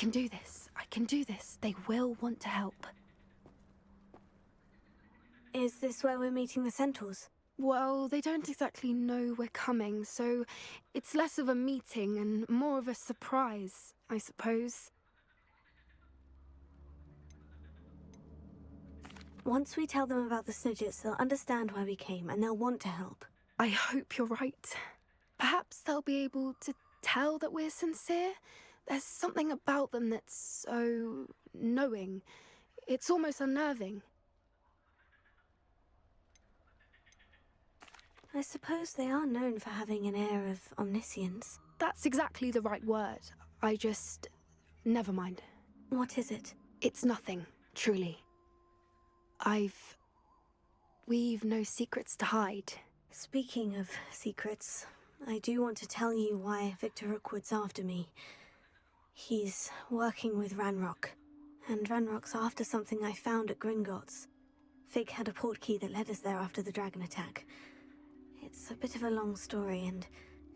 can do this. I can do this. They will want to help. Is this where we're meeting the centaurs? Well, they don't exactly know we're coming, so it's less of a meeting and more of a surprise, I suppose. Once we tell them about the Snidgets, they'll understand why we came and they'll want to help. I hope you're right. Perhaps they'll be able to tell that we're sincere. There's something about them that's so knowing. It's almost unnerving. I suppose they are known for having an air of omniscience. That's exactly the right word. Never mind. What is it? It's nothing, truly. We've no secrets to hide. Speaking of secrets, I do want to tell you why Victor Rookwood's after me. He's working with Ranrock, and Ranrock's after something I found at Gringotts. Fig had a portkey that led us there after the dragon attack. It's a bit of a long story, and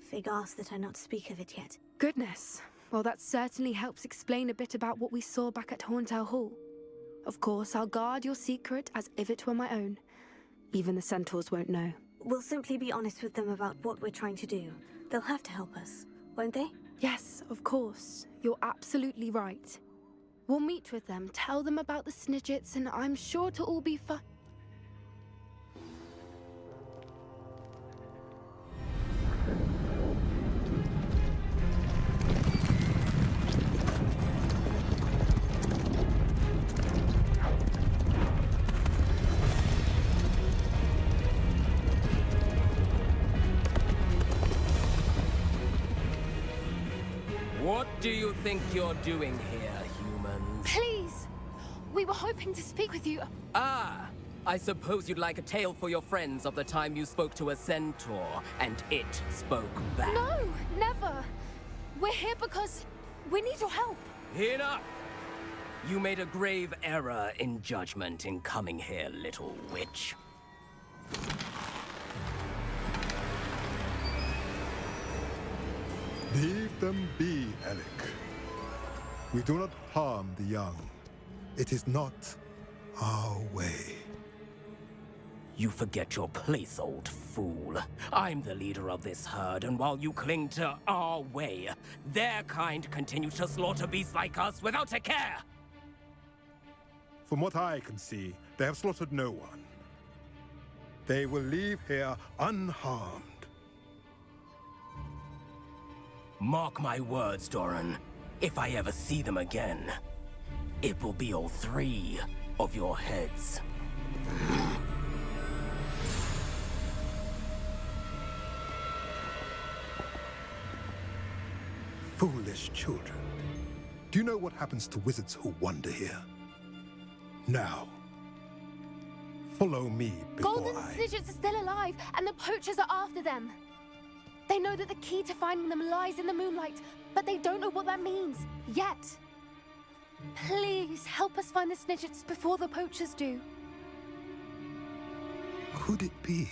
Fig asked that I not speak of it yet. Goodness. Well, that certainly helps explain a bit about what we saw back at Horntail Hall. Of course, I'll guard your secret as if it were my own. Even the centaurs won't know. We'll simply be honest with them about what we're trying to do. They'll have to help us, won't they? Yes, of course. You're absolutely right. We'll meet with them, tell them about the Snidgets, and I'm sure it'll all be fun. What do you think you're doing here, humans? Please! We were hoping to speak with you. Ah! I suppose you'd like a tale for your friends of the time you spoke to a centaur, and it spoke back. No, never! We're here because we need your help. Enough! You made a grave error in judgment in coming here, little witch. Leave them be, Alec. We do not harm the young. It is not our way. You forget your place, old fool. I'm the leader of this herd, and while you cling to our way, their kind continue to slaughter beasts like us without a care! From what I can see, they have slaughtered no one. They will leave here unharmed. Mark my words, Doran. If I ever see them again, it will be all three of your heads. Foolish children. Do you know what happens to wizards who wander here? Now, follow me before Golden I... Snidgets are still alive, and the poachers are after them. They know that the key to finding them lies in the moonlight, but they don't know what that means, yet. Please, help us find the Snidgets before the poachers do. Could it be?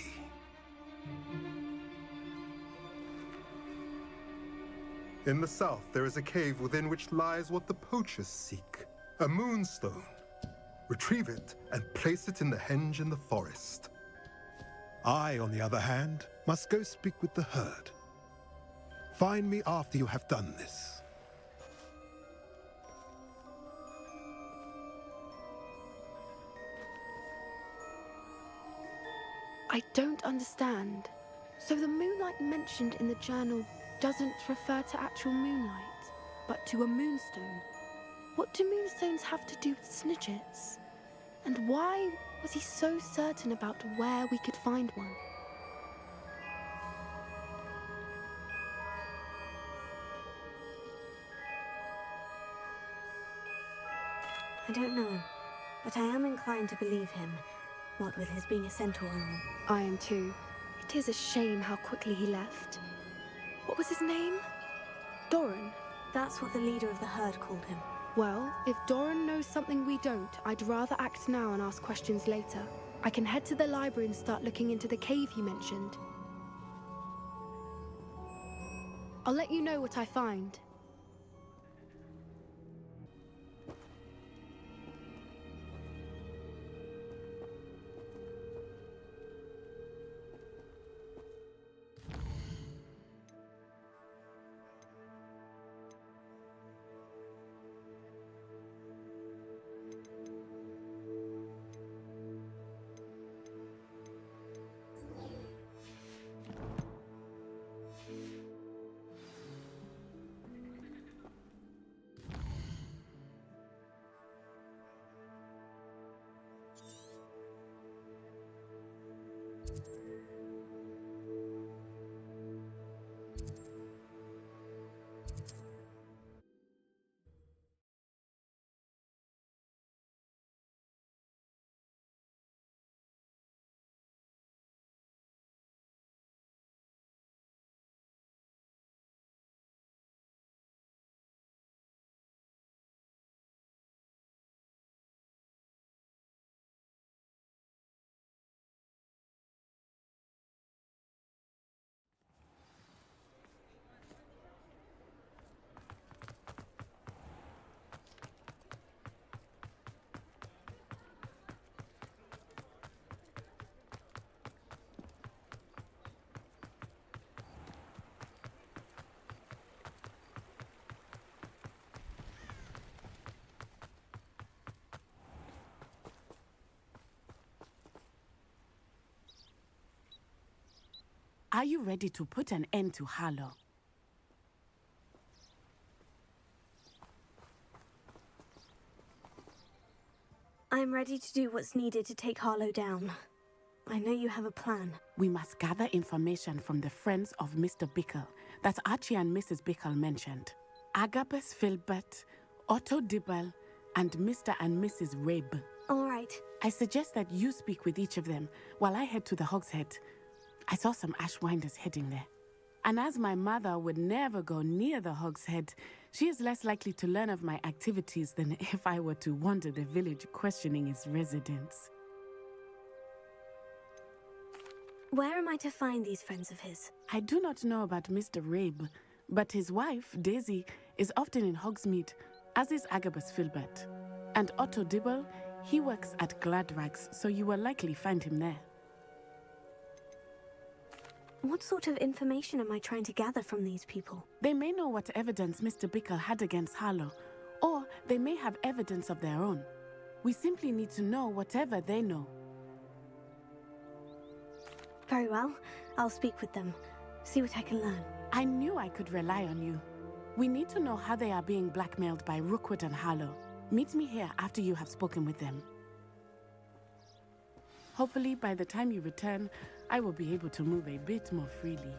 In the south, there is a cave within which lies what the poachers seek. A moonstone. Retrieve it and place it in the henge in the forest. I, on the other hand, must go speak with the herd. Find me after you have done this. I don't understand. So the moonlight mentioned in the journal doesn't refer to actual moonlight, but to a moonstone. What do moonstones have to do with Snidgets? And why was he so certain about where we could find one? I don't know, but I am inclined to believe him, what with his being a centaur and all. I am too. It is a shame how quickly he left. What was his name? Doran? That's what the leader of the herd called him. Well, if Doran knows something we don't, I'd rather act now and ask questions later. I can head to the library and start looking into the cave you mentioned. I'll let you know what I find. Are you ready to put an end to Harlow? I'm ready to do what's needed to take Harlow down. I know you have a plan. We must gather information from the friends of Mr. Bickle that Archie and Mrs. Bickle mentioned. Agabus Filbert, Otto Dibble, and Mr. and Mrs. Rabe. All right. I suggest that you speak with each of them while I head to the Hogshead. I saw some Ashwinders heading there. And as my mother would never go near the Hogshead, she is less likely to learn of my activities than if I were to wander the village questioning its residents. Where am I to find these friends of his? I do not know about Mr. Rabe, but his wife, Daisy, is often in Hogsmeade, as is Agabus Filbert. And Otto Dibble, he works at Gladrags, so you will likely find him there. What sort of information am I trying to gather from these people? They may know what evidence Mr. Bickle had against Harlow, or they may have evidence of their own. We simply need to know whatever they know. Very well. I'll speak with them. See what I can learn. I knew I could rely on you. We need to know how they are being blackmailed by Rookwood and Harlow. Meet me here after you have spoken with them. Hopefully, by the time you return, I will be able to move a bit more freely.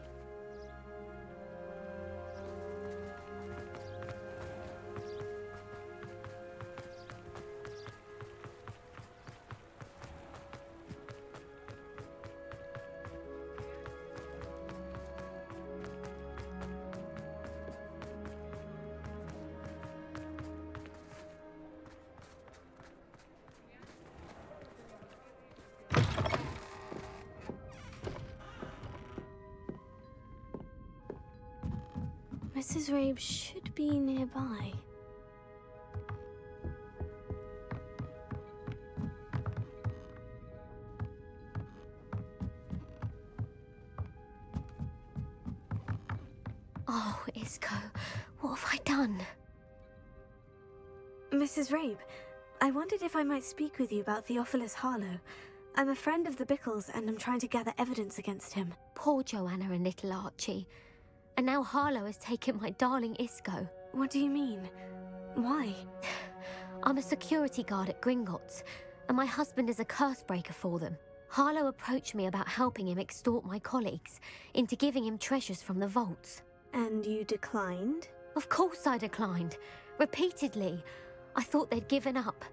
Mrs. Rabe should be nearby. Oh, Isco, what have I done? Mrs. Rabe, I wondered if I might speak with you about Theophilus Harlow. I'm a friend of the Bickles and I'm trying to gather evidence against him. Poor Joanna and little Archie. And now Harlow has taken my darling Isco. What do you mean? Why? I'm a security guard at Gringotts, and my husband is a curse breaker for them. Harlow approached me about helping him extort my colleagues into giving him treasures from the vaults. And you declined? Of course I declined. Repeatedly. I thought they'd given up,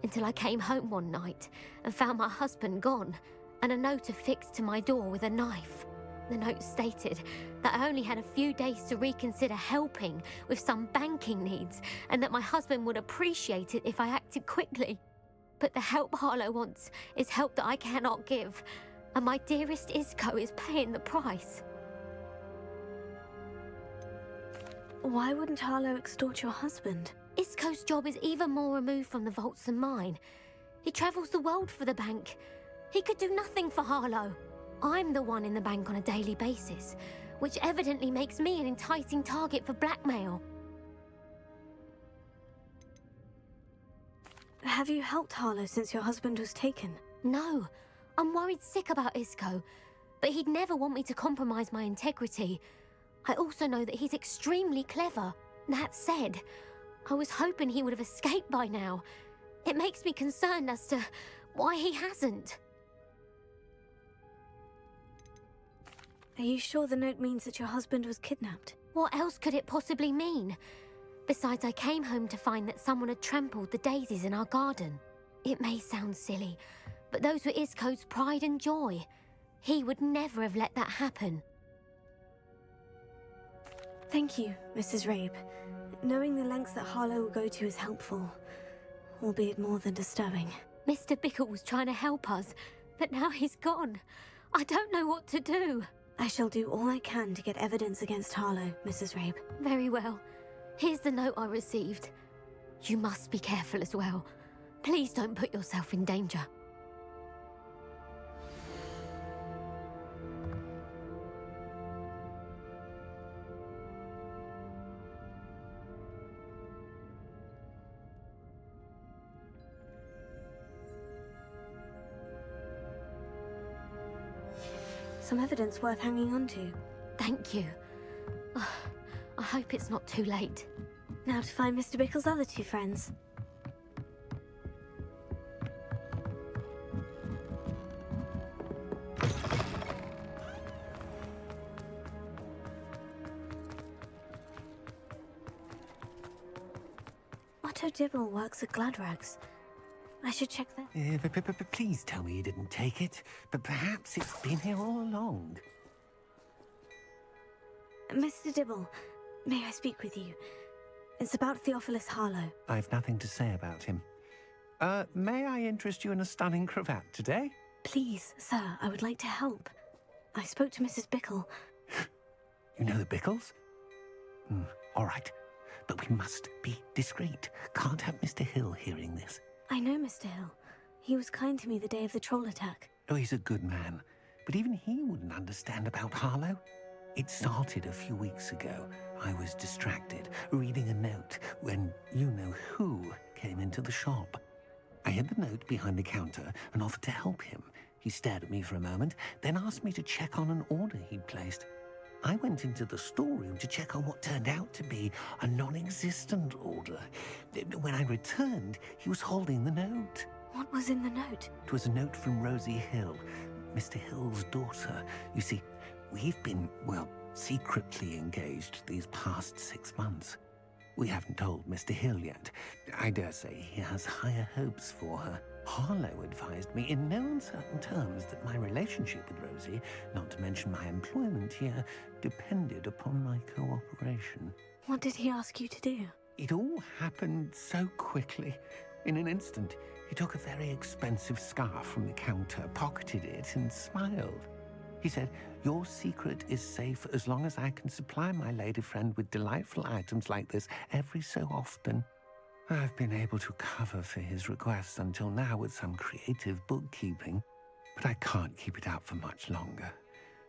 until I came home one night and found my husband gone, and a note affixed to my door with a knife. The note stated that I only had a few days to reconsider helping with some banking needs, and that my husband would appreciate it if I acted quickly. But the help Harlow wants is help that I cannot give, and my dearest Isco is paying the price. Why wouldn't Harlow extort your husband? Isco's job is even more removed from the vaults than mine. He travels the world for the bank. He could do nothing for Harlow. I'm the one in the bank on a daily basis, which evidently makes me an enticing target for blackmail. Have you helped Harlow since your husband was taken? No, I'm worried sick about Isco, but he'd never want me to compromise my integrity. I also know that he's extremely clever. That said, I was hoping he would have escaped by now. It makes me concerned as to why he hasn't. Are you sure the note means that your husband was kidnapped? What else could it possibly mean? Besides, I came home to find that someone had trampled the daisies in our garden. It may sound silly, but those were Isco's pride and joy. He would never have let that happen. Thank you, Mrs. Rabe. Knowing the lengths that Harlow will go to is helpful, albeit more than disturbing. Mr. Bickle was trying to help us, but now he's gone. I don't know what to do. I shall do all I can to get evidence against Harlow, Mrs. Rabe. Very well. Here's the note I received. You must be careful as well. Please don't put yourself in danger. Some evidence worth hanging on to. Thank you. I hope it's not too late. Now to find Mr. Bickle's other two friends. Otto Dibble works at Gladrags. I should check that. But please tell me you didn't take it. But perhaps it's been here all along. Mr. Dibble, may I speak with you? It's about Theophilus Harlow. I've nothing to say about him. May I interest you in a stunning cravat today? Please, sir, I would like to help. I spoke to Mrs. Bickle. You know the Bickles? All right. But we must be discreet. Can't have Mr. Hill hearing this. I know Mr. Hill. He was kind to me the day of the troll attack. Oh, he's a good man. But even he wouldn't understand about Harlow. It started a few weeks ago. I was distracted, reading a note, when you-know-who came into the shop. I hid the note behind the counter and offered to help him. He stared at me for a moment, then asked me to check on an order he'd placed. I went into the storeroom to check on what turned out to be a non-existent order. When I returned, he was holding the note. What was in the note? It was a note from Rosie Hill, Mr. Hill's daughter. You see, we've been, well, secretly engaged these past 6 months. We haven't told Mr. Hill yet. I dare say he has higher hopes for her. Harlow advised me in no uncertain terms that my relationship with Rosie, not to mention my employment here, depended upon my cooperation. What did he ask you to do? It all happened so quickly. In an instant, he took a very expensive scarf from the counter, pocketed it, and smiled. He said, "Your secret is safe as long as I can supply my lady friend with delightful items like this every so often." I've been able to cover for his requests until now with some creative bookkeeping, but I can't keep it up for much longer.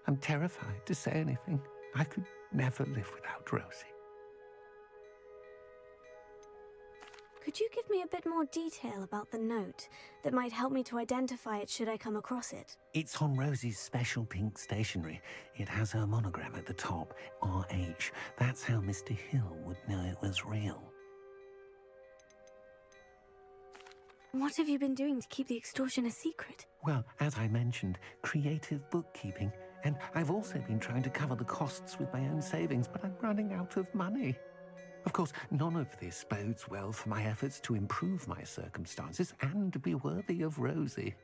I'm terrified to say anything. I could never live without Rosie. Could you give me a bit more detail about the note that might help me to identify it should I come across it? It's on Rosie's special pink stationery. It has her monogram at the top, RH. That's how Mr. Hill would know it was real. What have you been doing to keep the extortion a secret? Well, as I mentioned, creative bookkeeping. And I've also been trying to cover the costs with my own savings, but I'm running out of money. Of course, none of this bodes well for my efforts to improve my circumstances and to be worthy of Rosie.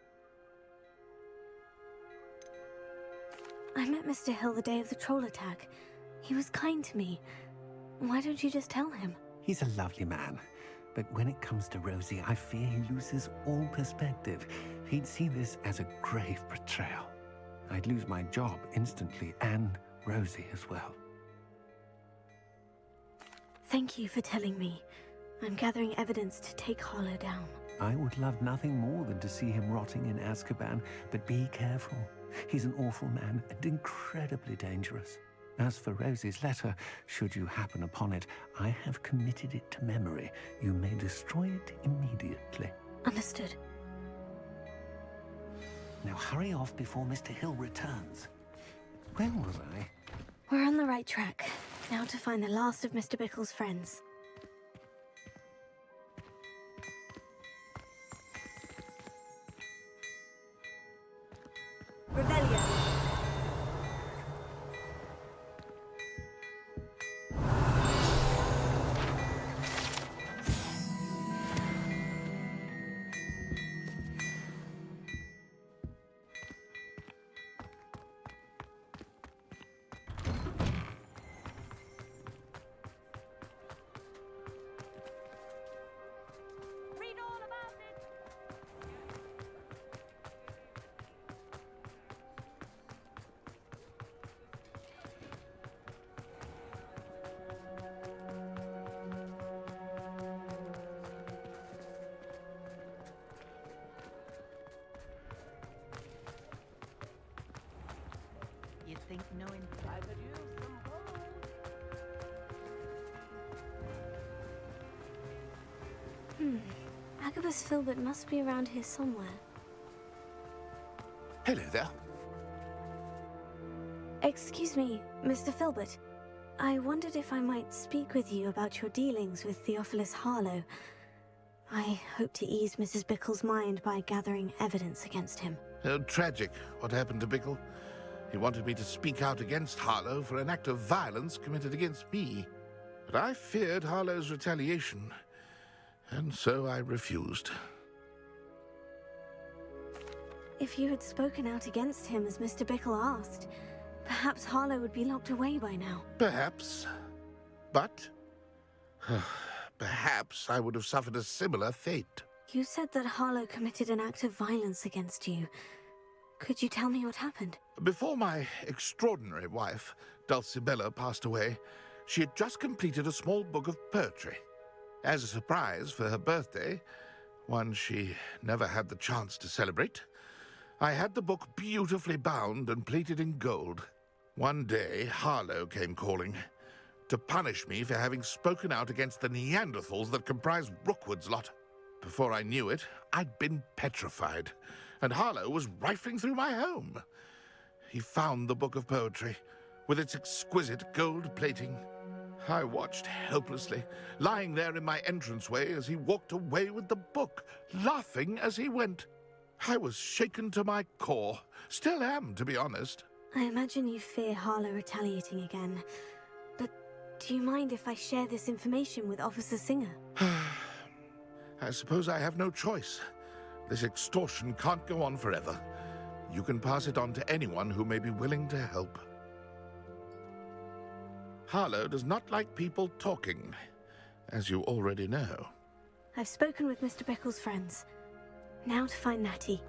I met Mr. Hill the day of the troll attack. He was kind to me. Why don't you just tell him? He's a lovely man. But when it comes to Rosie, I fear he loses all perspective. He'd see this as a grave betrayal. I'd lose my job instantly, and Rosie as well. Thank you for telling me. I'm gathering evidence to take Harlow down. I would love nothing more than to see him rotting in Azkaban, but be careful. He's an awful man and incredibly dangerous. As for Rosie's letter, should you happen upon it, I have committed it to memory. You may destroy it immediately. Understood. Now hurry off before Mr. Hill returns. Where was I? We're on the right track. Now to find the last of Mr. Bickle's friends. Revelio. Professor Filbert must be around here somewhere. Hello there. Excuse me, Mr. Filbert. I wondered if I might speak with you about your dealings with Theophilus Harlow. I hope to ease Mrs. Bickle's mind by gathering evidence against him. Oh, tragic what happened to Bickle. He wanted me to speak out against Harlow for an act of violence committed against me. But I feared Harlow's retaliation, and so I refused. If you had spoken out against him as Mr. Bickle asked, perhaps Harlow would be locked away by now. Perhaps. But perhaps I would have suffered a similar fate. You said that Harlow committed an act of violence against you. Could you tell me what happened? Before my extraordinary wife, Dulcibella, passed away, she had just completed a small book of poetry. As a surprise for her birthday, one she never had the chance to celebrate, I had the book beautifully bound and plated in gold. One day, Harlow came calling to punish me for having spoken out against the Neanderthals that comprised Rookwood's lot. Before I knew it, I'd been petrified, and Harlow was rifling through my home. He found the book of poetry, with its exquisite gold plating. I watched helplessly, lying there in my entranceway as he walked away with the book, laughing as he went. I was shaken to my core. Still am, to be honest. I imagine you fear Harlow retaliating again. But do you mind if I share this information with Officer Singer? I suppose I have no choice. This extortion can't go on forever. You can pass it on to anyone who may be willing to help. Harlow does not like people talking, as you already know. I've spoken with Mr. Bickle's friends. Now to find Natty.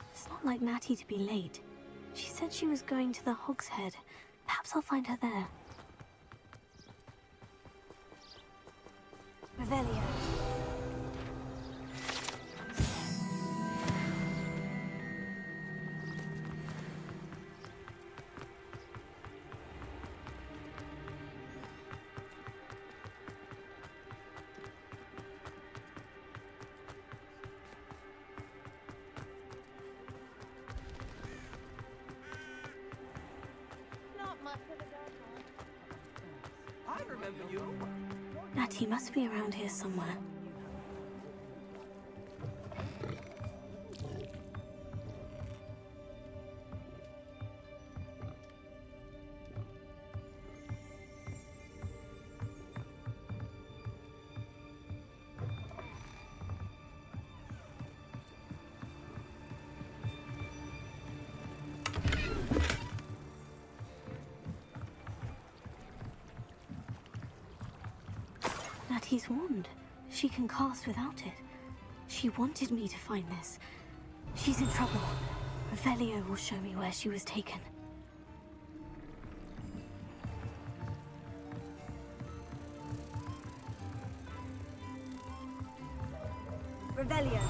It's not like Natty to be late. She said she was going to the Hogshead. Perhaps I'll find her there. Revelio. I remember you. Natty must be around here somewhere. Natty's wand. She can cast without it. She wanted me to find this. She's in trouble. Revelio will show me where she was taken. Revelio.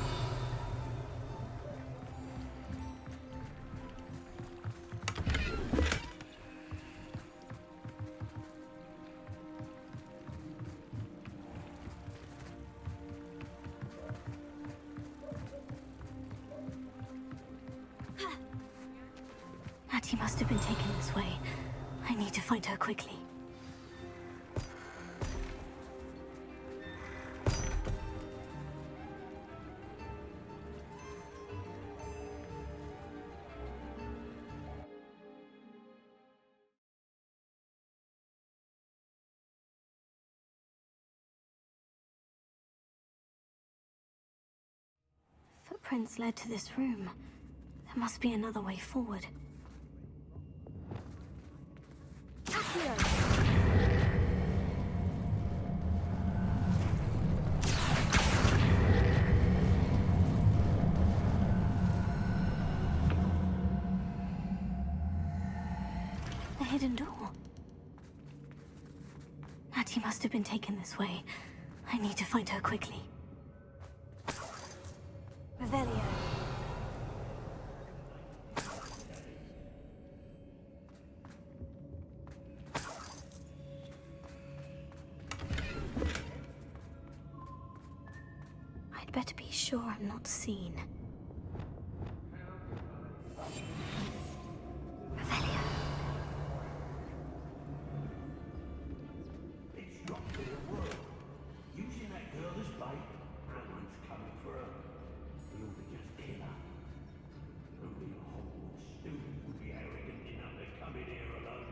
Natty must have been taken this way. I need to find her quickly. Footprints led to this room. There must be another way forward. hidden door. Natty must have been taken this way. I need to find her quickly. Revelio. I'd better be sure I'm not seen. Revelio. It's not fair work. Using that girl as bait, Aaron's coming for her. He'll be just kill her. Only a Hogwarts student would be arrogant enough to come in here alone.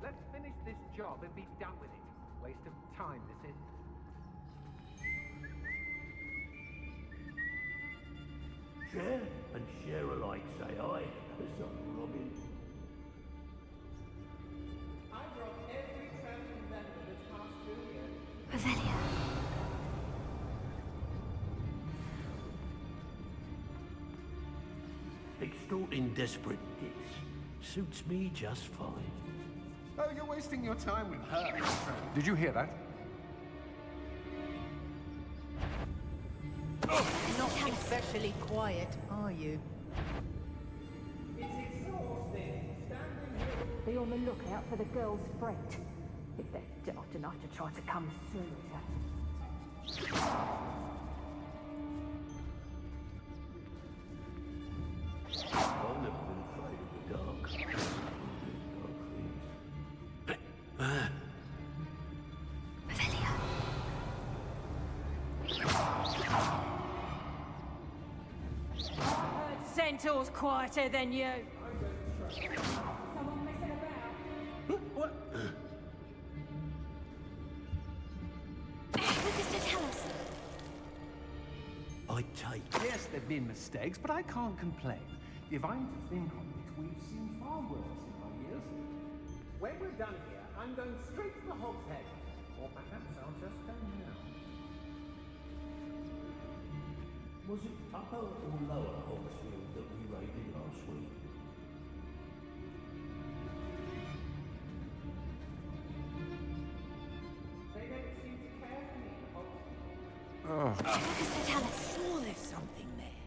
Let's finish this job and be done with it. Waste of time, this is. Share and share alike, say I, as Uncle Robin. I've robbed every traveling vendor that's passed through here. Revelio. Extorting desperate dicks suits me just fine. Oh, you're wasting your time with her. Did you hear that? Not especially quiet, are you? It's exhausting. Standing here. Be on the lookout for the girl's friend. If they're daft enough to try to come through here. I've never been afraid of the dark. Revelio. Centaur's quieter than you. Someone messing about? What? What does that tell us? I take. Yes, there've been mistakes, but I can't complain. If I'm to think on it, we've seen far worse in my years. When we're done here, I'm going straight to the Hogshead. Or perhaps I'll just go now. Was it upper or lower Hogsmeade that we raided last week? They don't seem to care for me in Hogsmeade. What does that tell us? Sure, there's something there.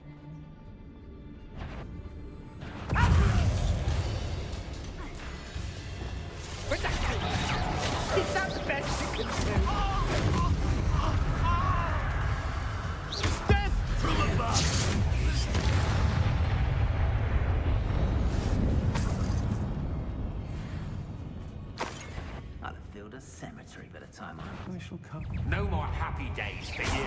Is that the best you can do? Death to the bus! I'd have filled a cemetery by the time I... I shall come. No more happy days for you.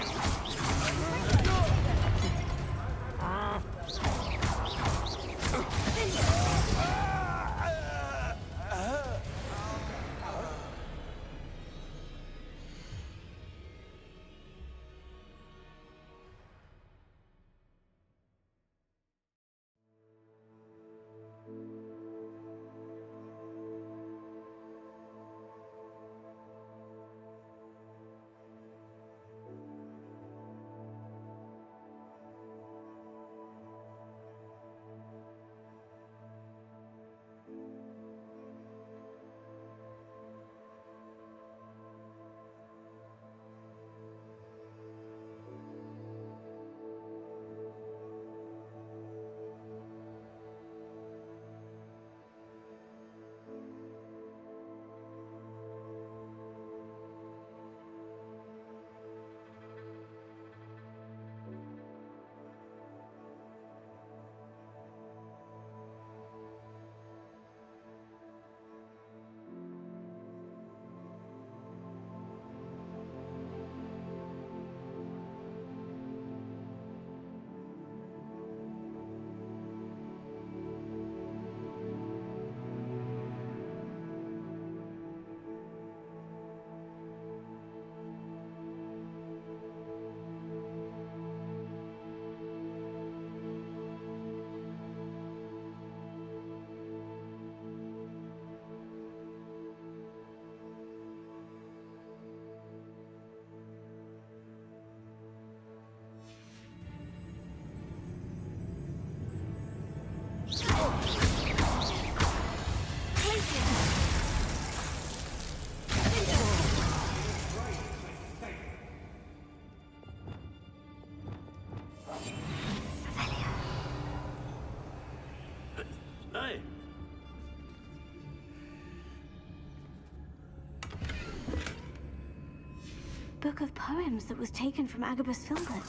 book of poems that was taken from Agabus Filbert.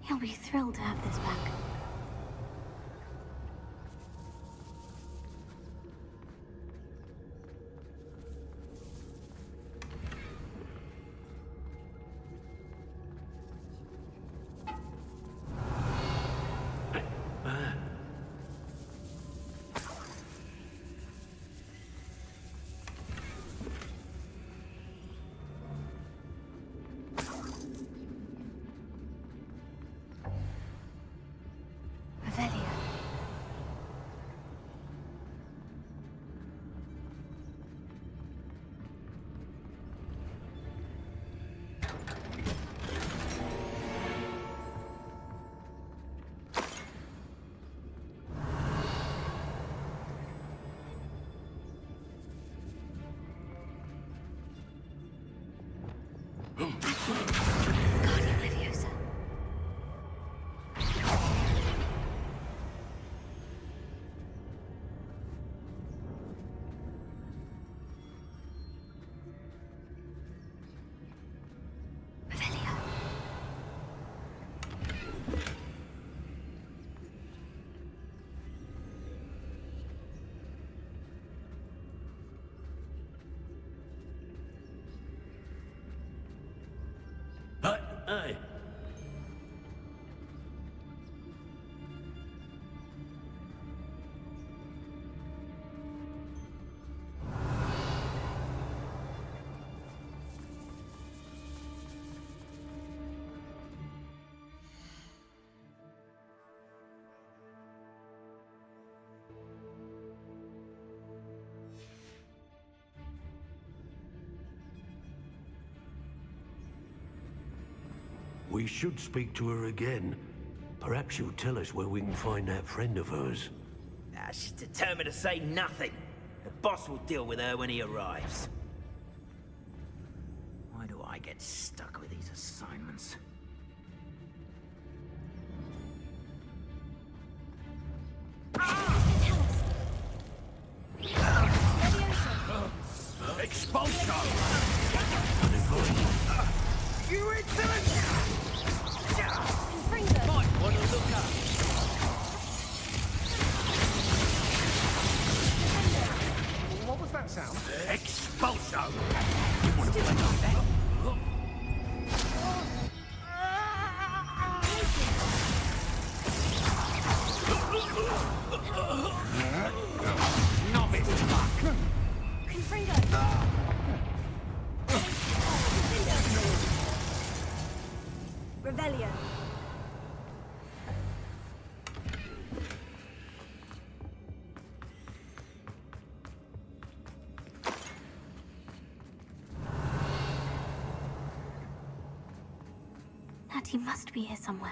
He'll be thrilled to have this back. Hey. We should speak to her again. Perhaps she'll tell us where we can find that friend of hers. She's determined to say nothing. The boss will deal with her when he arrives. Why do I get stuck with these assignments? Expulsion! You insolent! Might want to look up. What was that sound? Expulsion! You want to play like that? Novice luck! Revelio. Natty must be here somewhere.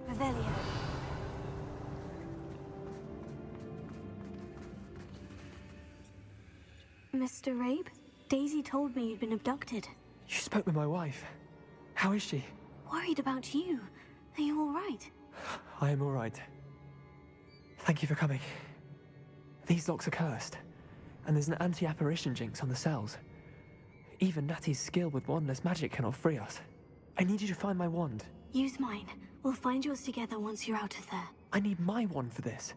Revelio. Mr. Rabe, Daisy told me you'd been abducted. You spoke with my wife. How is she? Worried about you. Are you all right? I am all right. Thank you for coming. These locks are cursed, and there's an anti-apparition jinx on the cells. Even Natty's skill with wandless magic cannot free us. I need you to find my wand. Use mine. We'll find yours together once you're out of there. I need my wand for this.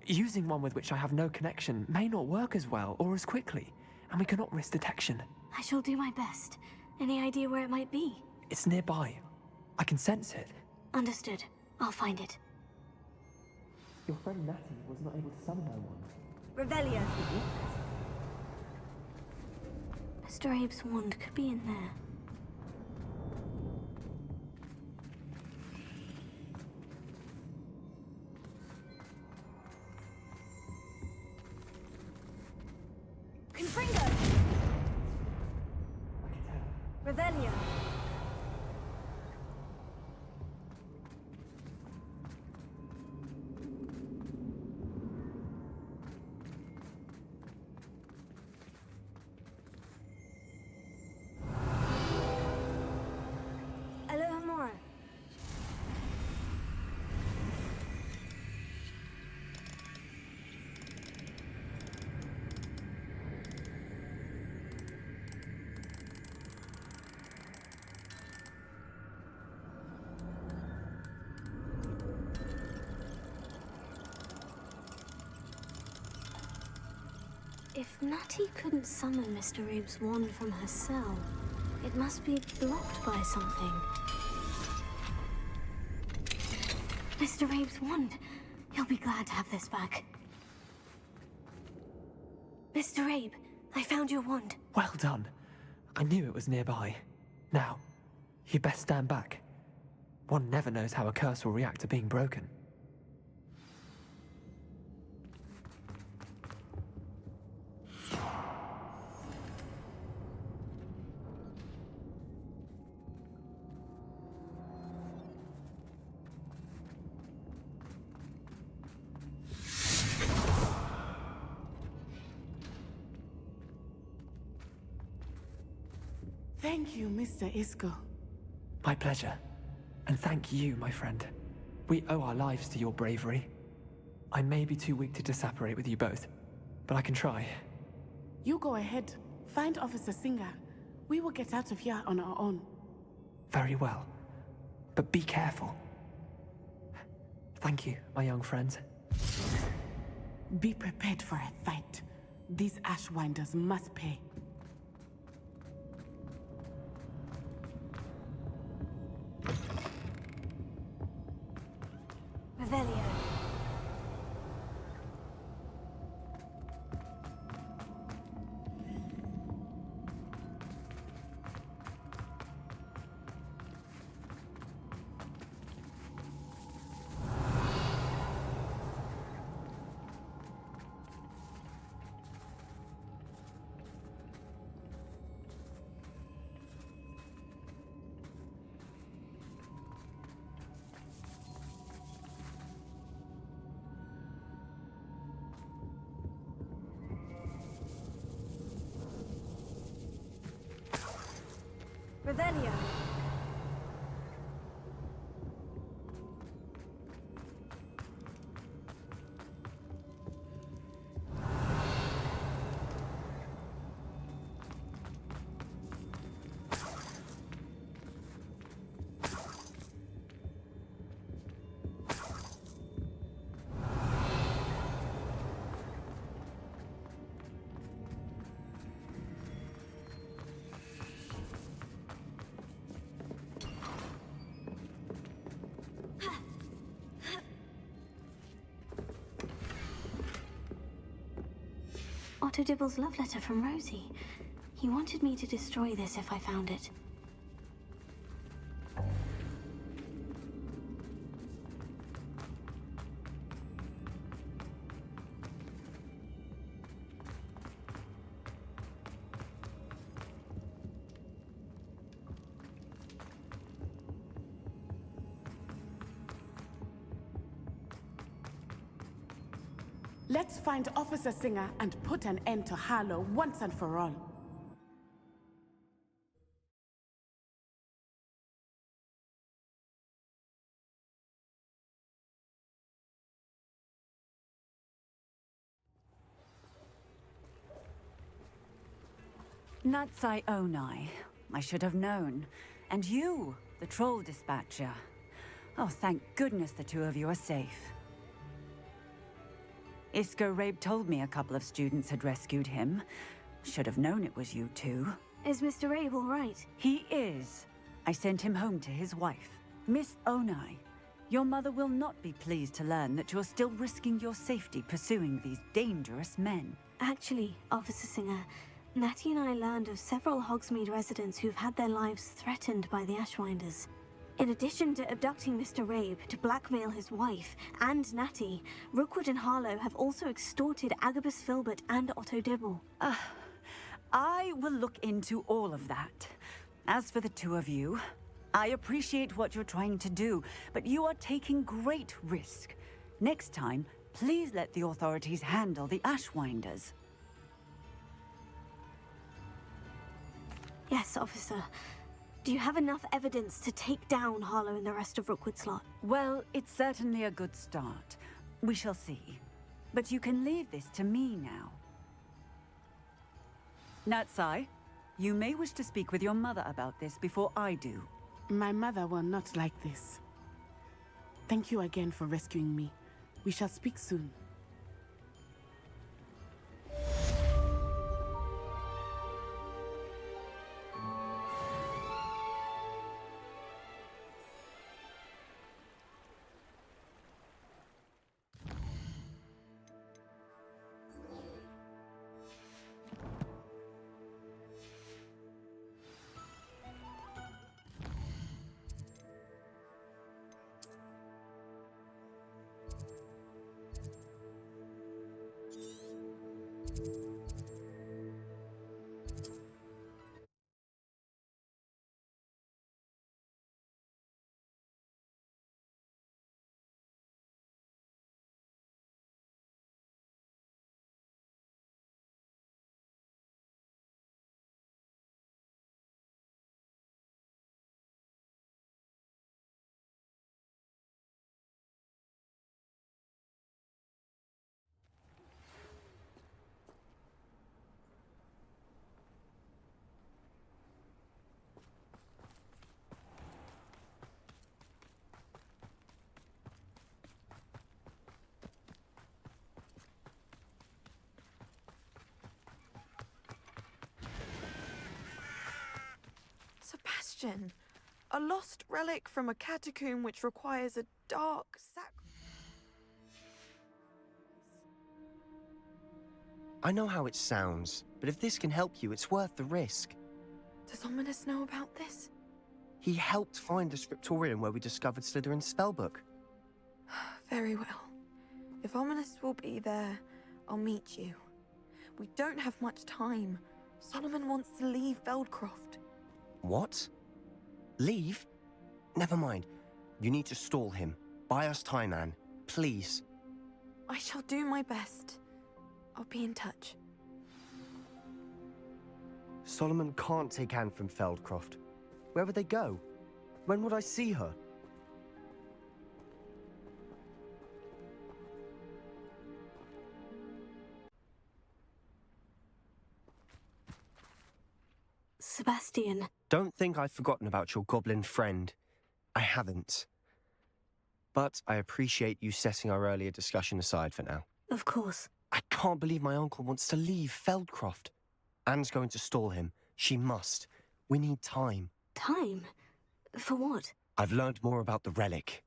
Using one with which I have no connection may not work as well or as quickly, and we cannot risk detection. I shall do my best. Any idea where it might be? It's nearby. I can sense it. Understood. I'll find it. Your friend Natty was not able to summon her wand. Revelio. Mr. Abe's wand could be in there. Confringo! Revelio. If Natty couldn't summon Mr. Abe's wand from her cell, it must be blocked by something. Mr. Abe's wand! He'll be glad to have this back. Mr. Abe, I found your wand. Well done. I knew it was nearby. Now, you best stand back. One never knows how a curse will react to being broken. Thank you, Mr. Isco. My pleasure. And thank you, my friend. We owe our lives to your bravery. I may be too weak to disapparate with you both, but I can try. You go ahead. Find Officer Singer. We will get out of here on our own. Very well. But be careful. Thank you, my young friends. Be prepared for a fight. These Ashwinders must pay. Revelio. Revelio. Otto Dibble's love letter from Rosie. He wanted me to destroy this if I found it. Let's find Officer Singer and put an end to Harlow once and for all. Natsai Onai. I should have known. And you, the troll dispatcher. Oh, thank goodness the two of you are safe. Isco Rabe told me a couple of students had rescued him. Should have known it was you two. Is Mr. Rabe all right? He is. I sent him home to his wife. Miss Onai, your mother will not be pleased to learn that you're still risking your safety pursuing these dangerous men. Actually, Officer Singer, Natty and I learned of several Hogsmeade residents who've had their lives threatened by the Ashwinders. In addition to abducting Mr. Rabe to blackmail his wife and Natty, Rookwood and Harlow have also extorted Agabus Filbert and Otto Dibble. I will look into all of that. As for the two of you, I appreciate what you're trying to do, but you are taking great risk. Next time, please let the authorities handle the Ashwinders. Yes, officer. Do you have enough evidence to take down Harlow and the rest of Rookwood's lot? Well, it's certainly a good start. We shall see. But you can leave this to me now. Natsai, you may wish to speak with your mother about this before I do. My mother will not like this. Thank you again for rescuing me. We shall speak soon. Sebastian, a lost relic from a catacomb which requires a dark sacrifice. I know how it sounds, but if this can help you, it's worth the risk. Does Ominous know about this? He helped find the scriptorium where we discovered Slytherin's spellbook. Very well. If Ominous will be there, I'll meet you. We don't have much time. Solomon wants to leave Feldcroft. What? Leave? Never mind. You need to stall him. Buy us time, Anne. Please. I shall do my best. I'll be in touch. Solomon can't take Anne from Feldcroft. Where would they go? When would I see her? Sebastian. Don't think I've forgotten about your goblin friend. I haven't. But I appreciate you setting our earlier discussion aside for now. Of course. I can't believe my uncle wants to leave Feldcroft. Anne's going to stall him. She must. We need time. Time? For what? I've learned more about the relic.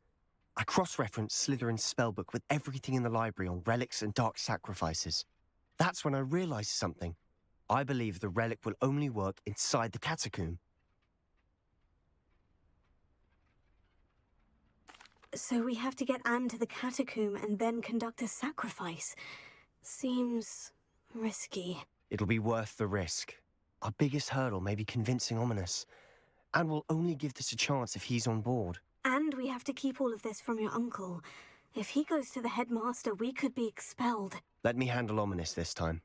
I cross-referenced Slytherin's spellbook with everything in the library on relics and dark sacrifices. That's when I realized something. I believe the relic will only work inside the catacomb. So we have to get Anne to the catacomb and then conduct a sacrifice. Seems risky. It'll be worth the risk. Our biggest hurdle may be convincing Ominous. And we'll only give this a chance if he's on board. And we have to keep all of this from your uncle. If he goes to the headmaster, we could be expelled. Let me handle Ominous this time.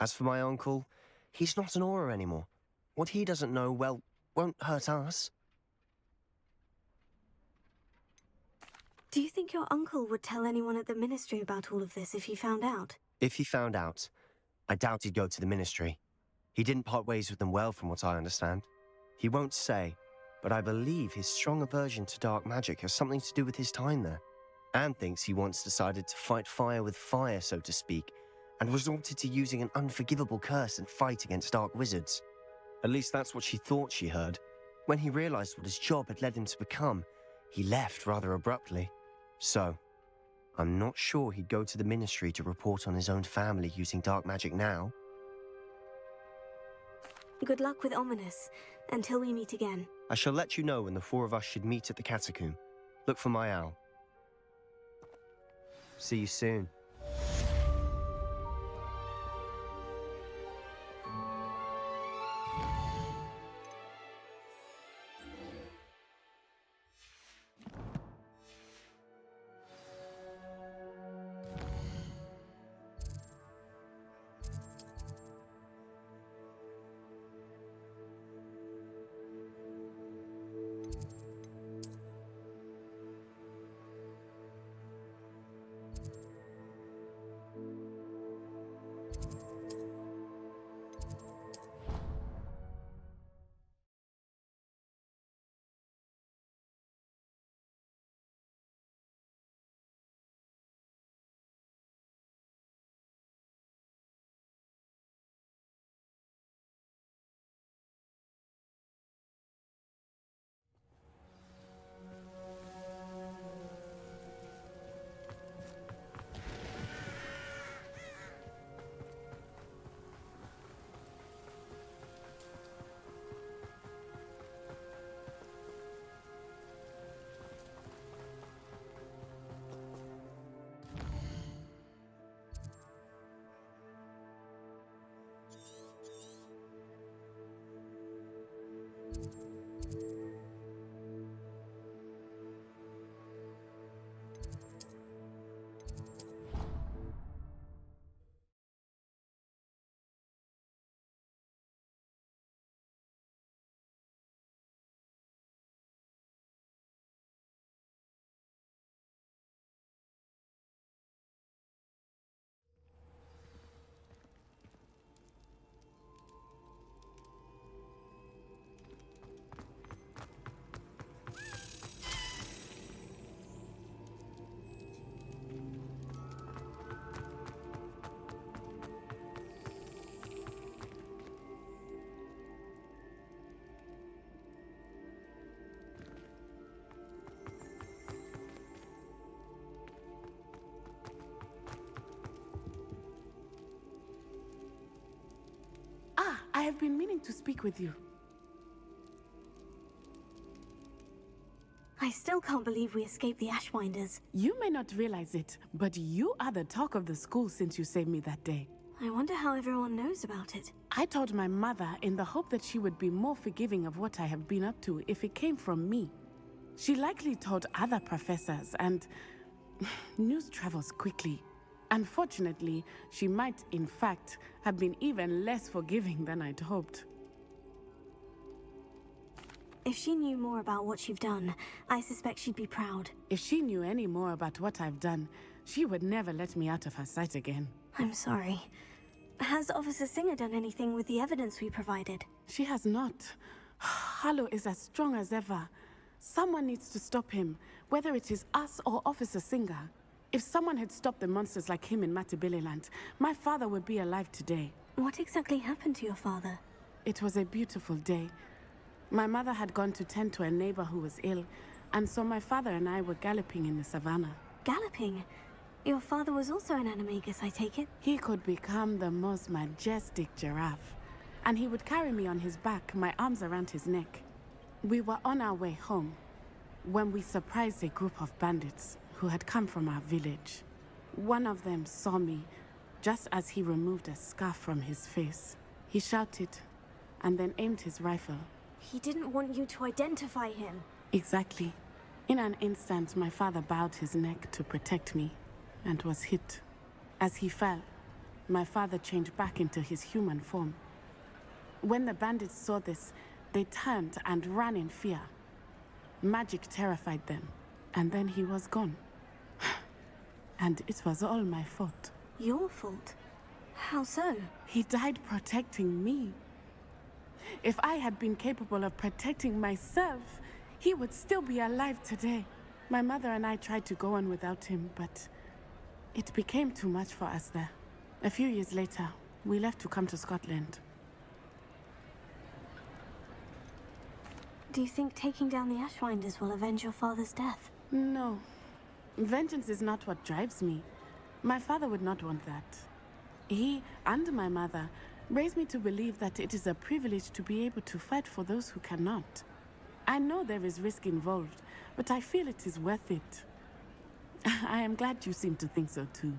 As for my uncle, he's not an Auror anymore. What he doesn't know, well, won't hurt us. Do you think your uncle would tell anyone at the ministry about all of this if he found out? If he found out, I doubt he'd go to the ministry. He didn't part ways with them well, from what I understand. He won't say, but I believe his strong aversion to dark magic has something to do with his time there. Anne thinks he once decided to fight fire with fire, so to speak, and resorted to using an unforgivable curse and fight against dark wizards. At least that's what she thought she heard. When he realized what his job had led him to become, he left rather abruptly. So, I'm not sure he'd go to the ministry to report on his own family using dark magic now. Good luck with Ominous, until we meet again. I shall let you know when the four of us should meet at the catacomb. Look for my owl. See you soon. I've been meaning to speak with you. I still can't believe we escaped the Ashwinders. You may not realize it, but you are the talk of the school since you saved me that day. I wonder how everyone knows about it. I told my mother in the hope that she would be more forgiving of what I have been up to if it came from me. She likely told other professors, and news travels quickly. Unfortunately, she might, in fact, have been even less forgiving than I'd hoped. If she knew more about what you've done, I suspect she'd be proud. If she knew any more about what I've done, she would never let me out of her sight again. I'm sorry. Has Officer Singer done anything with the evidence we provided? She has not. Harlow is as strong as ever. Someone needs to stop him, whether it is us or Officer Singer. If someone had stopped the monsters like him in Matabeleland, my father would be alive today. What exactly happened to your father? It was a beautiful day. My mother had gone to tend to a neighbor who was ill, and so my father and I were galloping in the savannah. Galloping? Your father was also an animagus, I take it? He could become the most majestic giraffe, and he would carry me on his back, my arms around his neck. We were on our way home when we surprised a group of bandits who had come from our village. One of them saw me just as he removed a scarf from his face. He shouted and then aimed his rifle. He didn't want you to identify him. Exactly. In an instant, my father bowed his neck to protect me and was hit. As he fell, my father changed back into his human form. When the bandits saw this, they turned and ran in fear. Magic terrified them, and then he was gone. And it was all my fault. Your fault? How so? He died protecting me. If I had been capable of protecting myself, he would still be alive today. My mother and I tried to go on without him, but it became too much for us there. A few years later, we left to come to Scotland. Do you think taking down the Ashwinders will avenge your father's death? No. Vengeance is not what drives me. My father would not want that. He and my mother raised me to believe that it is a privilege to be able to fight for those who cannot. I know there is risk involved, but I feel it is worth it. I am glad you seem to think so too.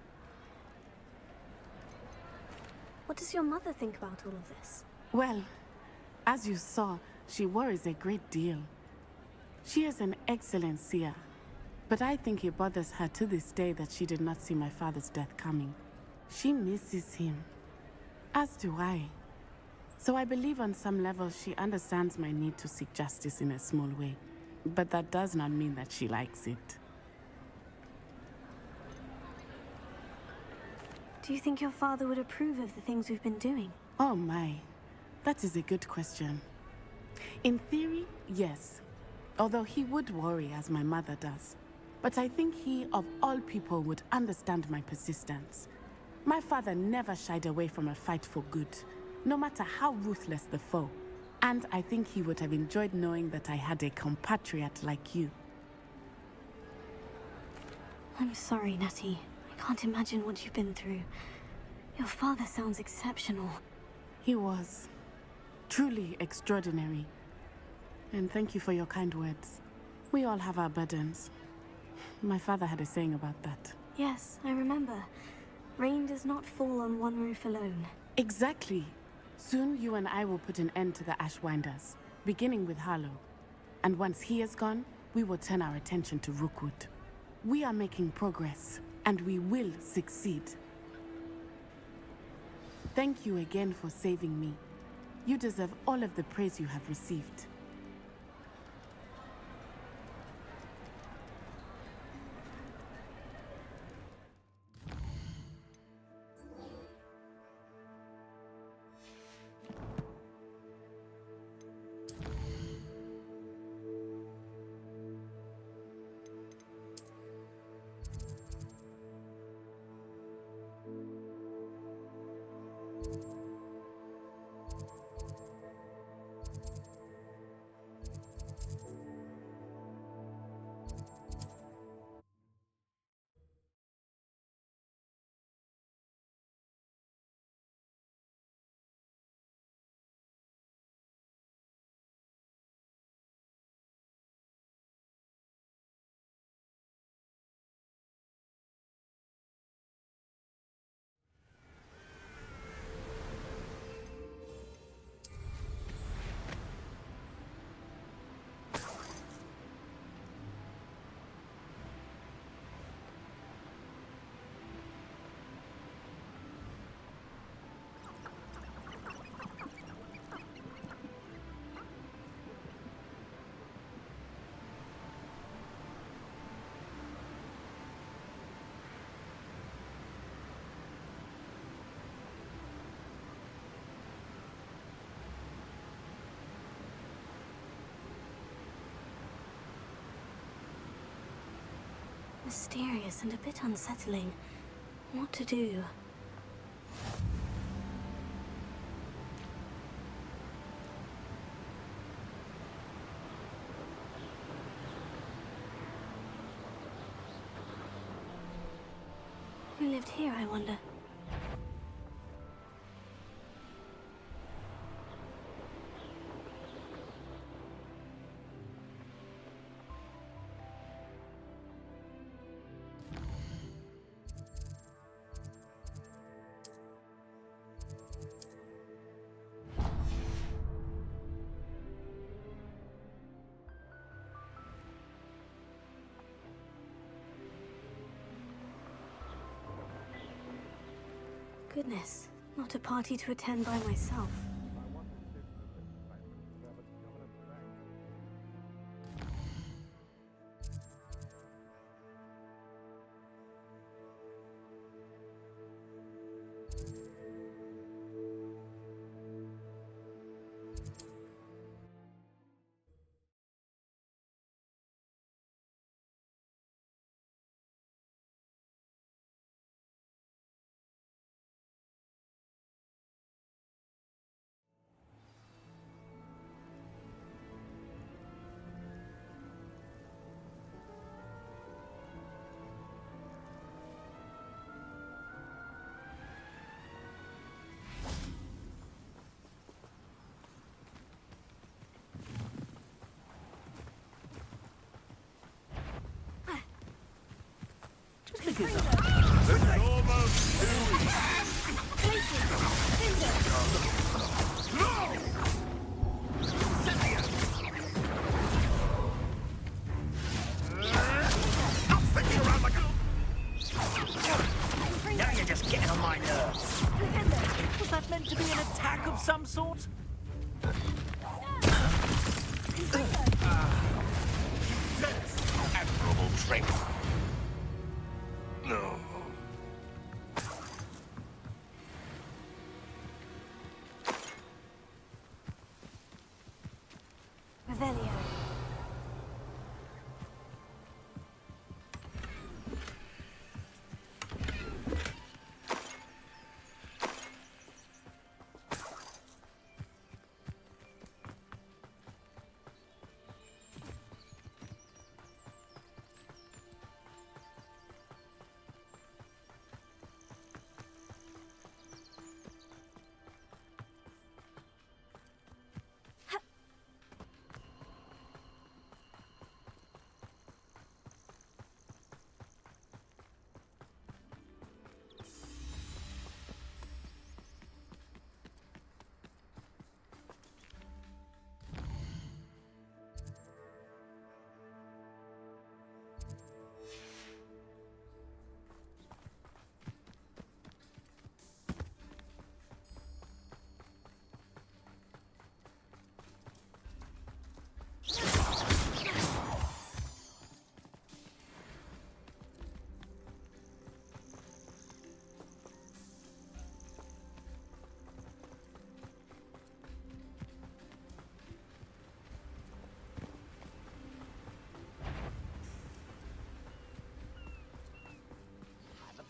What does your mother think about all of this? Well, as you saw, she worries a great deal. She is an excellent seer, but I think it bothers her to this day that she did not see my father's death coming. She misses him, as do I. So I believe on some level she understands my need to seek justice in a small way, but that does not mean that she likes it. Do you think your father would approve of the things we've been doing? Oh my, that is a good question. In theory, yes. Although he would worry as my mother does. But I think he, of all people, would understand my persistence. My father never shied away from a fight for good, no matter how ruthless the foe. And I think he would have enjoyed knowing that I had a compatriot like you. I'm sorry, Natty. I can't imagine what you've been through. Your father sounds exceptional. He was. Truly extraordinary. And thank you for your kind words. We all have our burdens. My father had a saying about that. Yes, I remember. Rain does not fall on one roof alone. Exactly. Soon you and I will put an end to the Ashwinders, beginning with Harlow. And once he is gone, we will turn our attention to Rookwood. We are making progress, and we will succeed. Thank you again for saving me. You deserve all of the praise you have received. mysterious and a bit unsettling. What to do? Who lived here, I wonder? Goodness, not a party to attend by myself. Now you're just getting on my nerves. Was that meant to be an attack of some sort? Admirable trick. No. Revelio.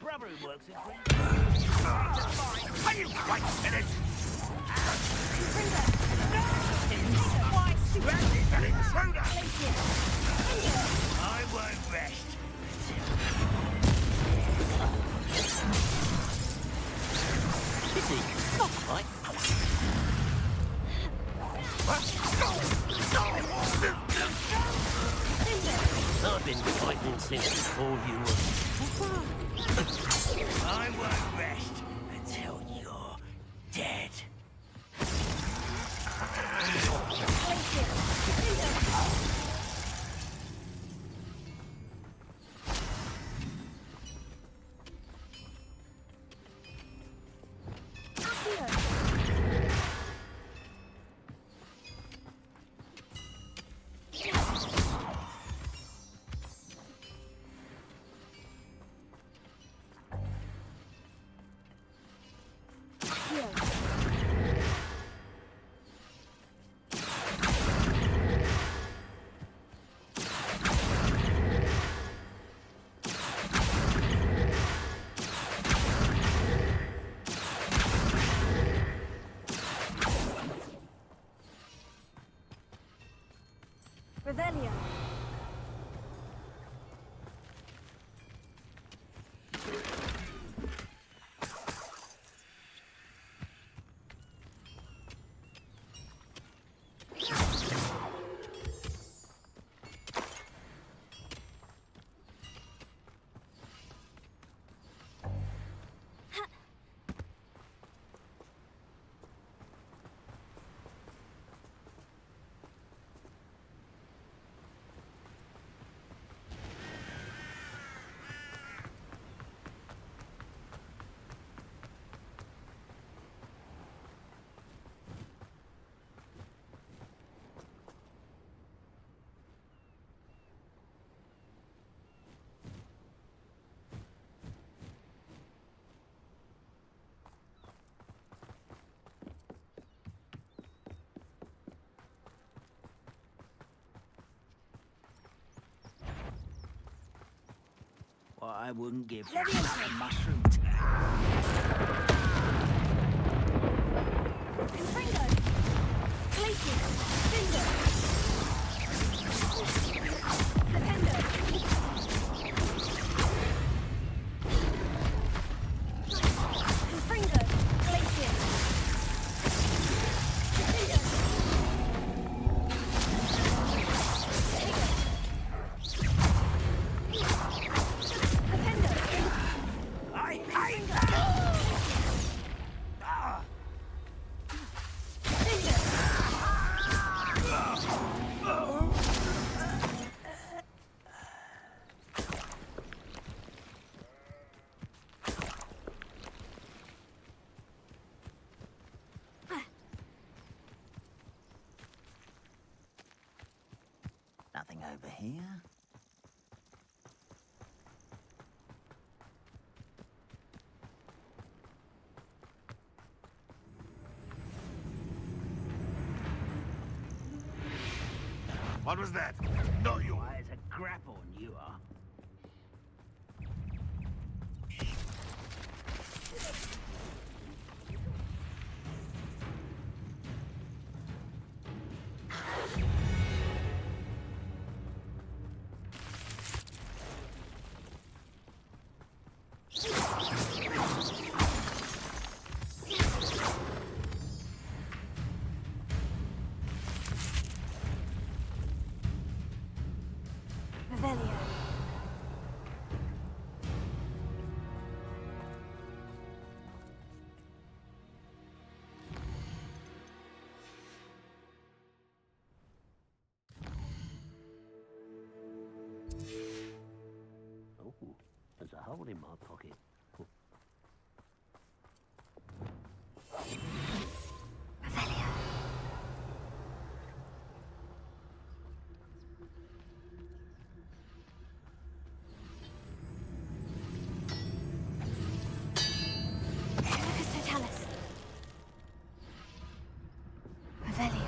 Brother who works in Are you quite finished? Randy's an intruder! I won't rest. Pity, not quite. I've been fighting since before you were... I won't rest until you're dead. Revelio. What I wouldn't give for a mushroom. Confringo! Glacius! Finger! Dependo! Confringo! Glacius! Nothing over here. What was that? Not you. Why, it's a grapple, and you are. Revelio. Oh, there's a hole in my pocket. Lucas Totalis. Revelio.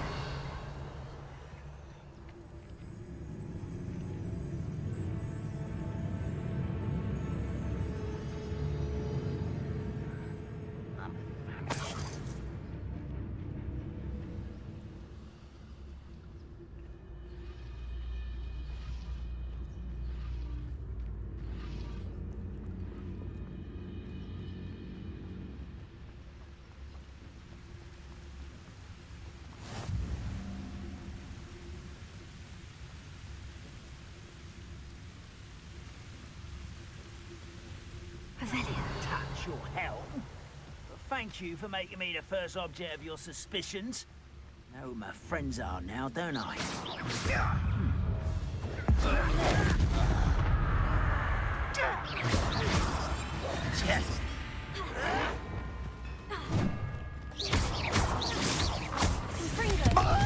Touch your helm. But thank you for making me the first object of your suspicions. Know who my friends are now, don't I? Yes. Confringo.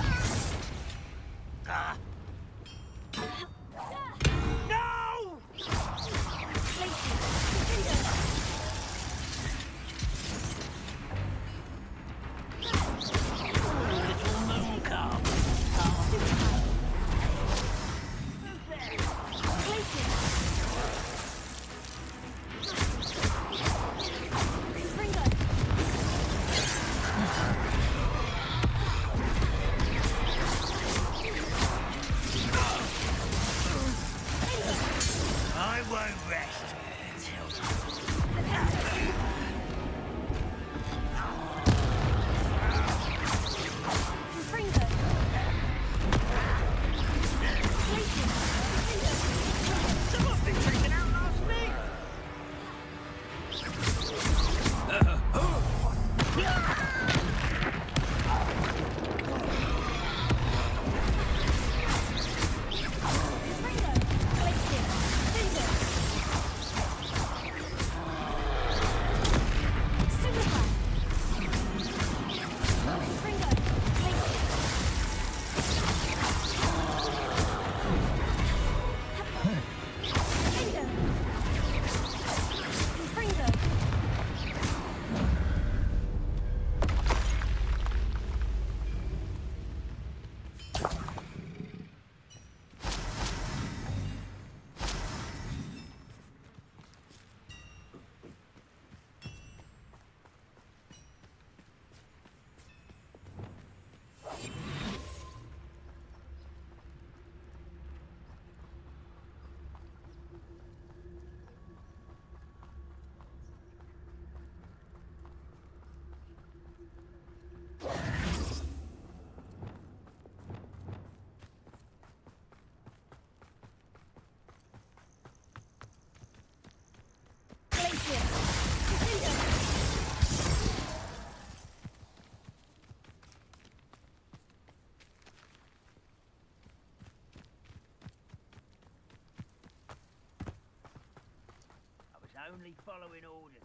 only following orders.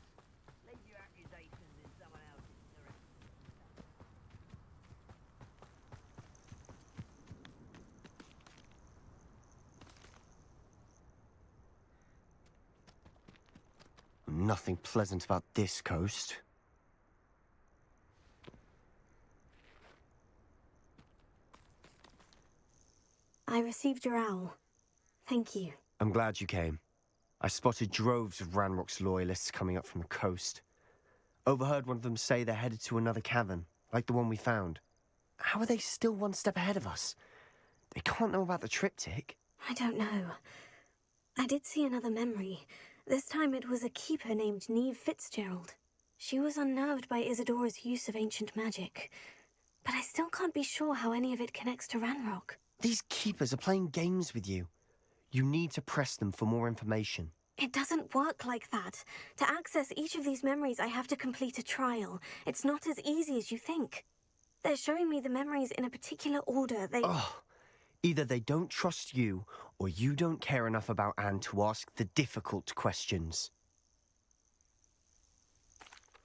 Leave your accusations in someone else's direction. Nothing pleasant about this coast. I received your owl. Thank you. I'm glad you came. I spotted droves of Ranrock's loyalists coming up from the coast. Overheard one of them say they're headed to another cavern, like the one we found. How are they still one step ahead of us? They can't know about the triptych. I don't know. I did see another memory. This time it was a keeper named Neve Fitzgerald. She was unnerved by Isadora's use of ancient magic. But I still can't be sure how any of it connects to Ranrock. These keepers are playing games with you. You need to press them for more information. It doesn't work like that. To access each of these memories, I have to complete a trial. It's not as easy as you think. They're showing me the memories in a particular order. Ugh. Either they don't trust you, or you don't care enough about Anne to ask the difficult questions.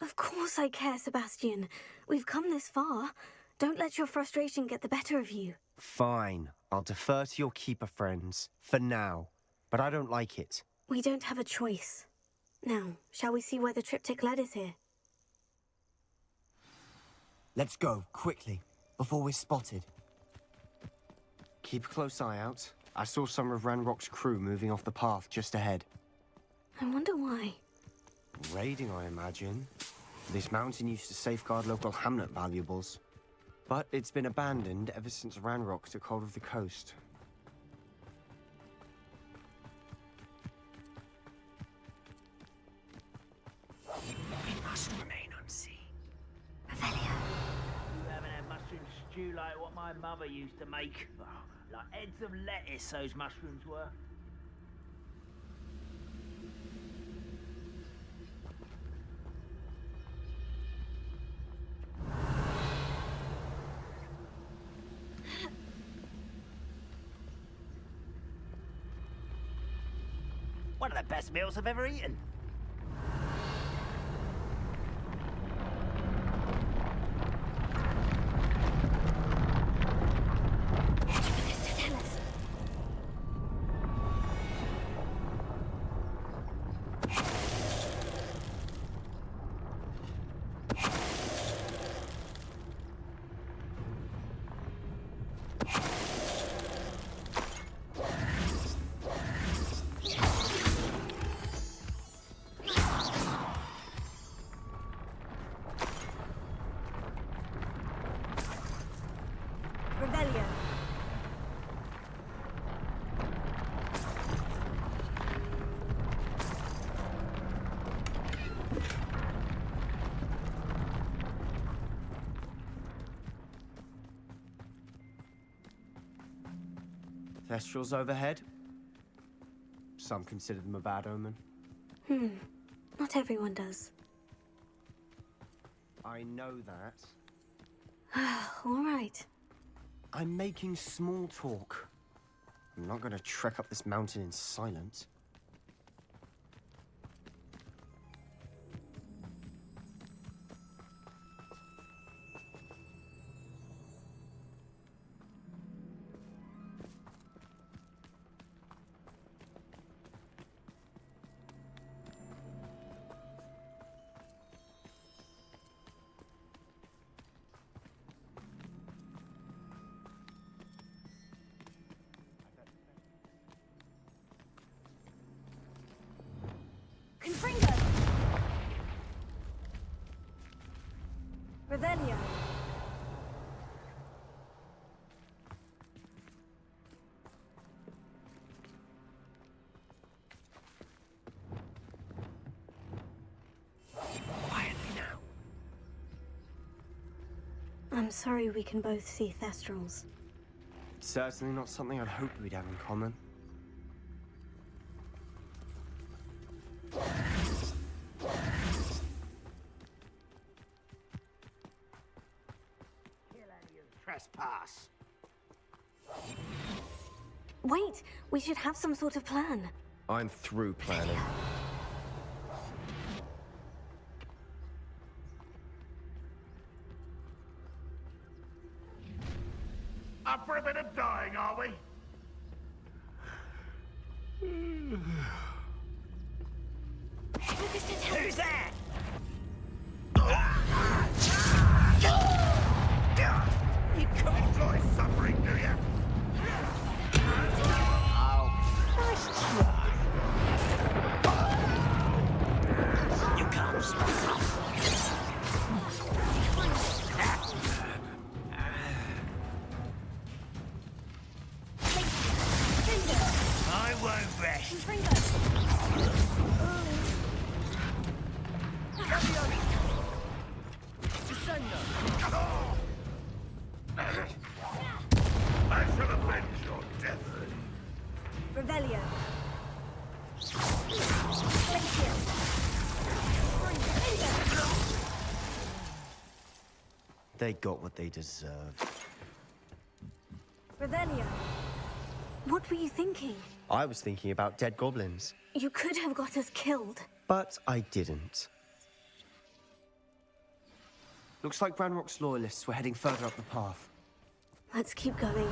Of course I care, Sebastian. We've come this far. Don't let your frustration get the better of you. Fine. I'll defer to your keeper friends, for now. But I don't like it. We don't have a choice. Now, shall we see where the triptych led us here? Let's go, quickly, before we're spotted. Keep a close eye out. I saw some of Ranrock's crew moving off the path just ahead. I wonder why. Raiding, I imagine. This mountain used to safeguard local hamlet valuables. But it's been abandoned ever since Ranrock took hold of the coast. We must remain unseen. You haven't had mushroom stew like what my mother used to make. Oh, like heads of lettuce, those mushrooms were. One of the best meals I've ever eaten. Thestrals overhead. Some consider them a bad omen. Not everyone does. I know that. All right. I'm making small talk. I'm not going to trek up this mountain in silence. Revelio. Quietly now. I'm sorry we can both see Thestrals. Certainly not something I'd hoped we'd have in common. Trespass. Wait, we should have some sort of plan. I'm through planning. Up for a bit of dying, are we? Who's that? You can't enjoy suffering, do you? Oh, nice try. You can't stop I won't rest. I shall avenge your death. Revelio. They got what they deserved. Revelio. What were you thinking? I was thinking about dead goblins, You could have got us killed. but I didn't. Looks like Ranrock's loyalists were heading further up the path. Let's keep going.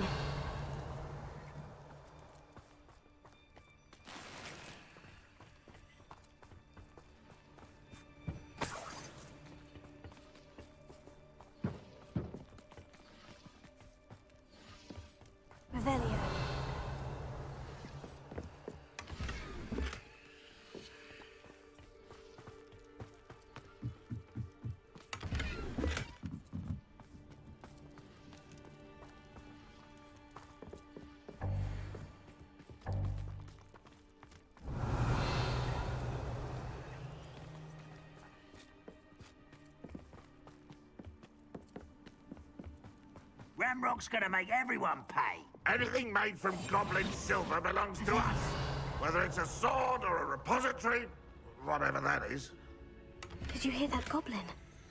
Revelio. Ramrock's gonna make everyone pay. Anything made from goblin silver belongs to us. Whether it's a sword or a repository, whatever that is. Did you hear that goblin?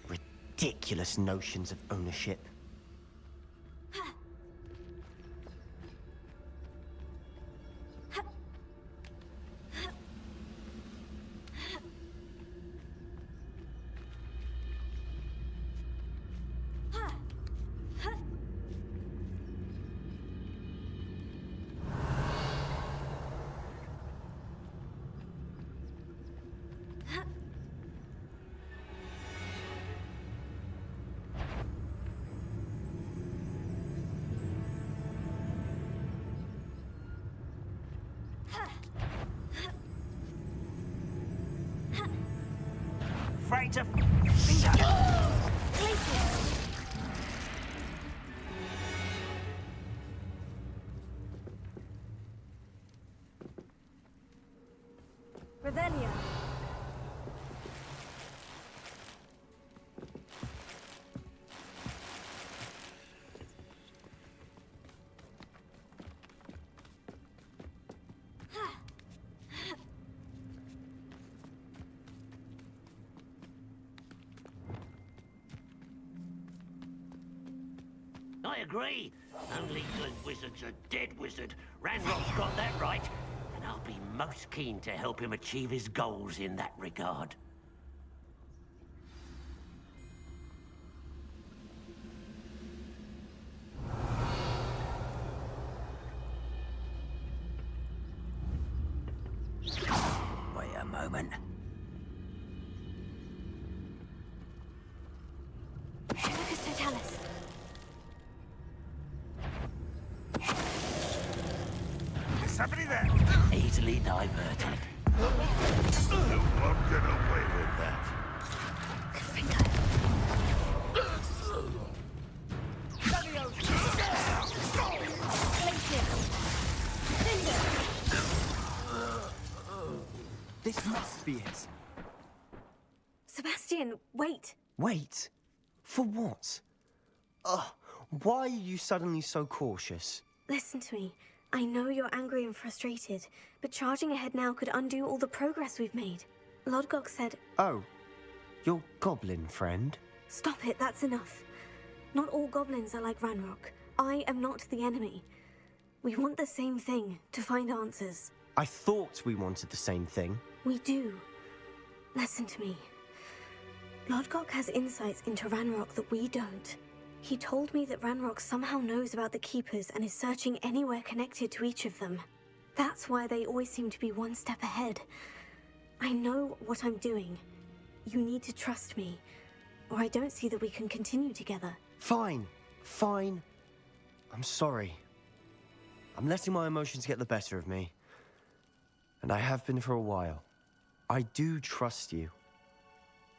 Ridiculous notions of ownership. Freighter. Revelio. I agree. Only good wizard's a dead wizard. Ranrock's got that right. And I'll be most keen to help him achieve his goals in that regard. Wait a moment. Lucas Totalis. Somebody there. Easily diverted. No one get away with that. This must be it. Sebastian, wait. Wait. For what? Ugh, why are you suddenly so cautious? Listen to me. I know you're angry and frustrated, but charging ahead now could undo all the progress we've made. Lodgok said... Oh, your goblin friend? Stop it, that's enough. Not all goblins are like Ranrock. I am not the enemy. We want the same thing, to find answers. I thought we wanted the same thing. We do. Listen to me. Lodgok has insights into Ranrock that we don't. He told me that Ranrock somehow knows about the Keepers and is searching anywhere connected to each of them. That's why they always seem to be one step ahead. I know what I'm doing. You need to trust me, or I don't see that we can continue together. Fine. Fine. I'm sorry. I'm letting my emotions get the better of me. And I have been for a while. I do trust you.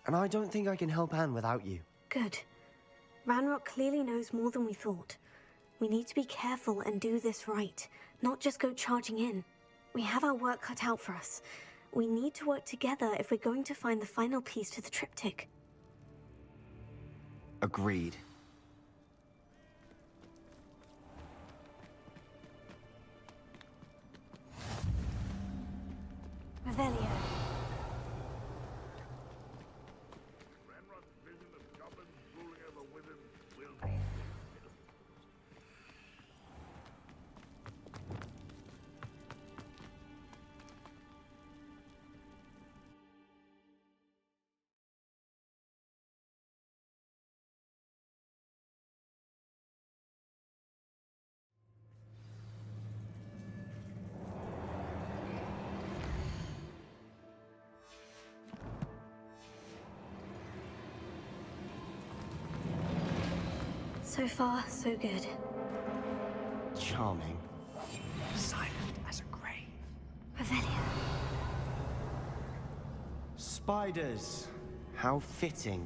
And I don't think I can help Anne without you. Good. Ranrock clearly knows more than we thought. We need to be careful and do this right, not just go charging in. We have our work cut out for us. We need to work together if we're going to find the final piece to the triptych. Agreed. Revelio. So far, so good. Charming. Silent as a grave. Revelio. Spiders. How fitting.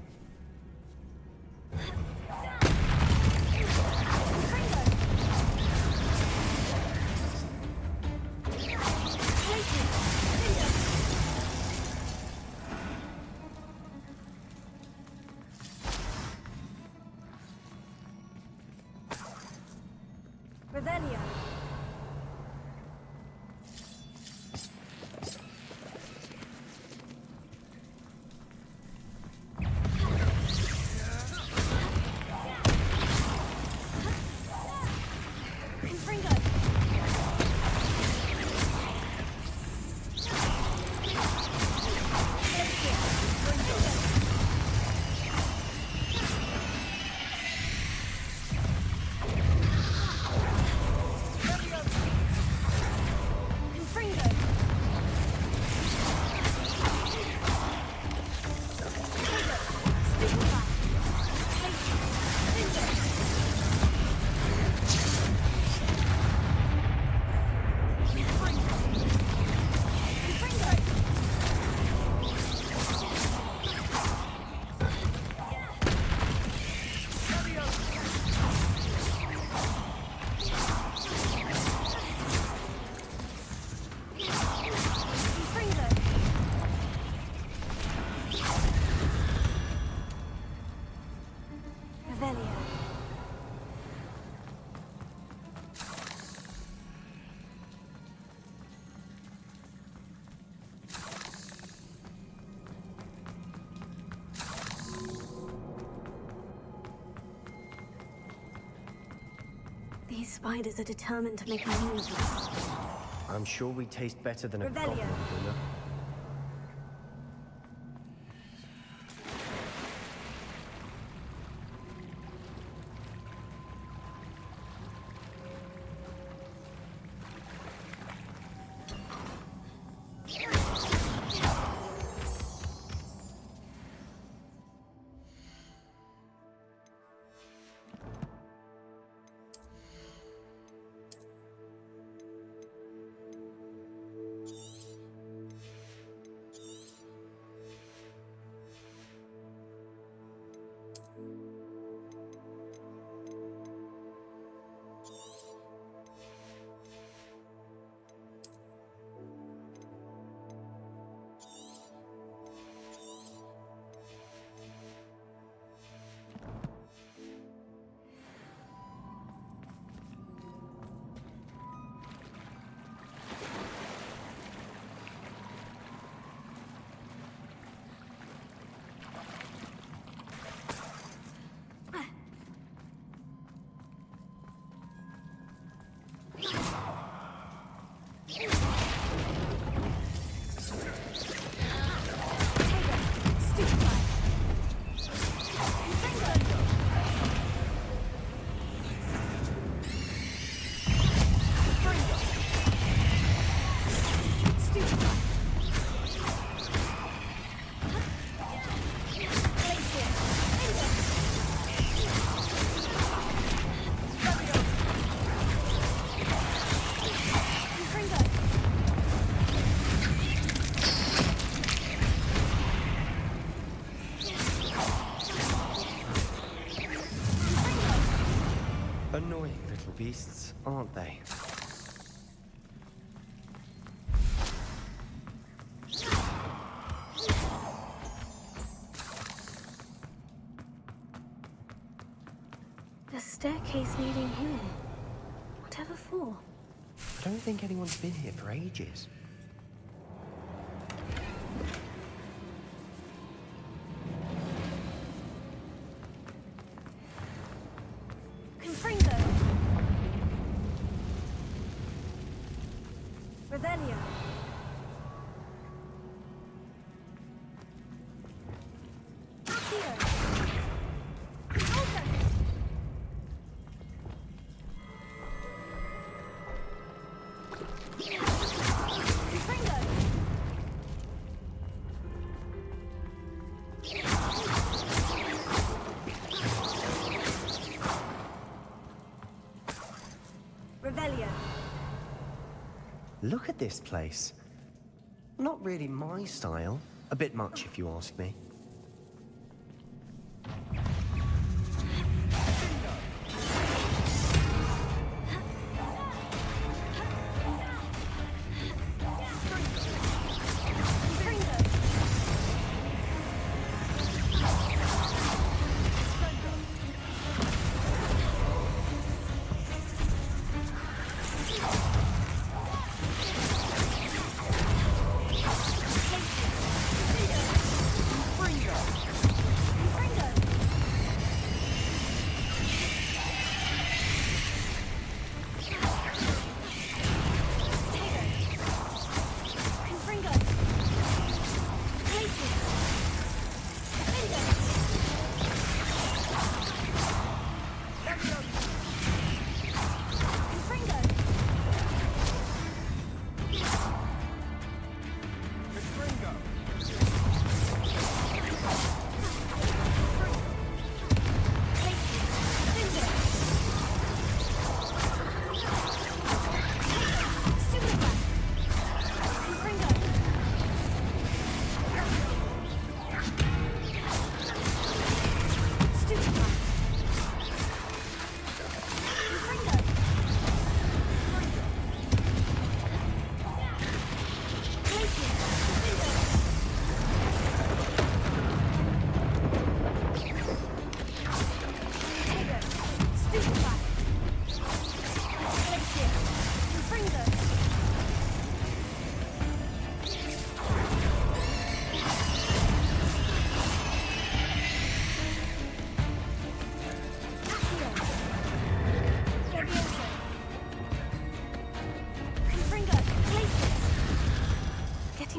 Revelio. These spiders are determined to make a meal of us. I'm sure we taste better than a Revelio. goblin dinner. Annoying little beasts, aren't they? The staircase leading here. Whatever for? I don't think anyone's been here for ages. Confringo! Revelio! Accio! Look at this place. Not really my style. A bit much, if you ask me.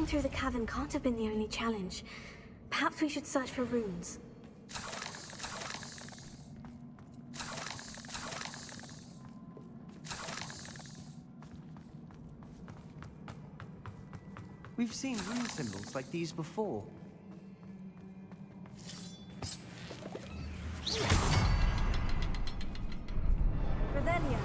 Through the cavern can't have been the only challenge. Perhaps we should search for runes. We've seen rune symbols like these before. Revelio.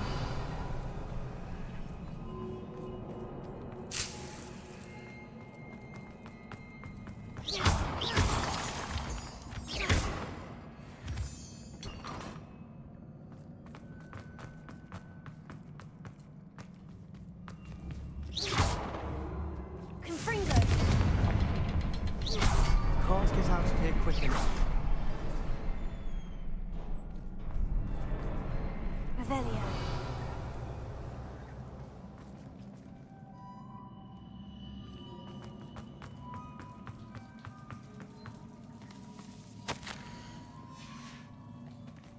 Can't get out of here quick enough. Revelio.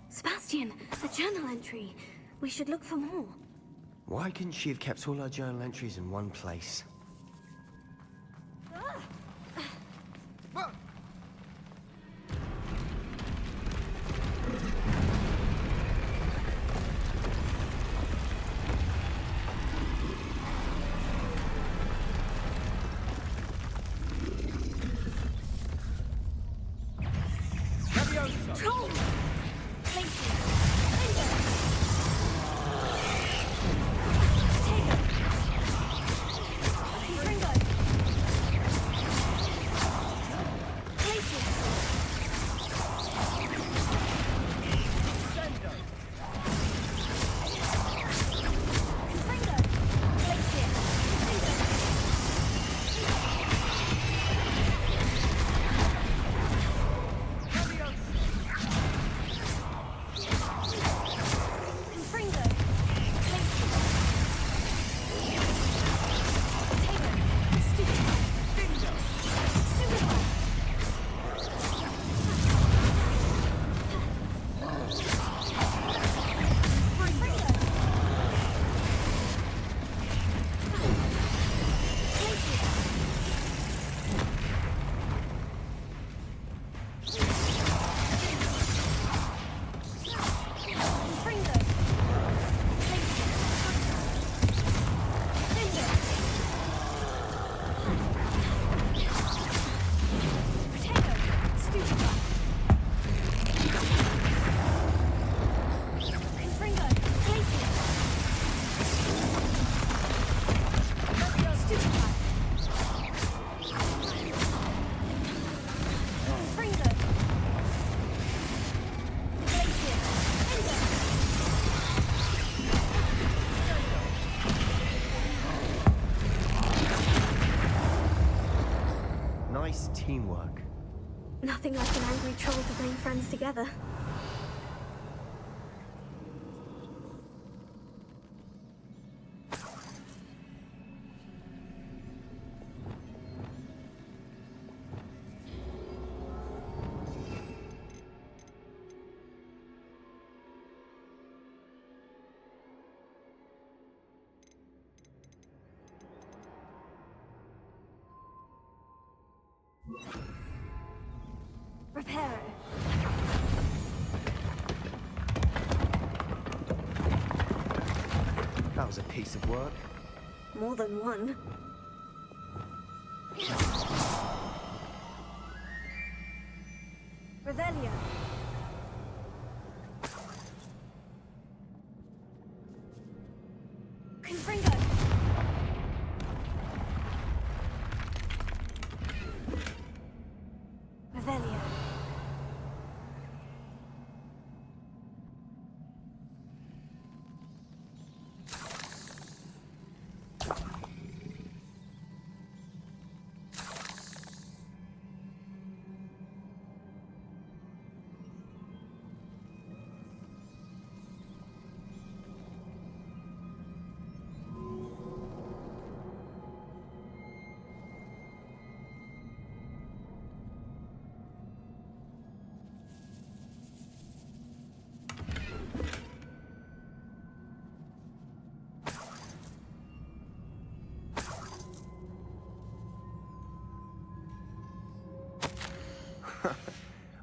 Sebastian, a journal entry. We should look for more. Why couldn't she have kept all her journal entries in one place? teamwork. Nothing like an angry troll to bring friends together. Repair. That was a piece of work. More than one. Revelio. Confringo. Revelio.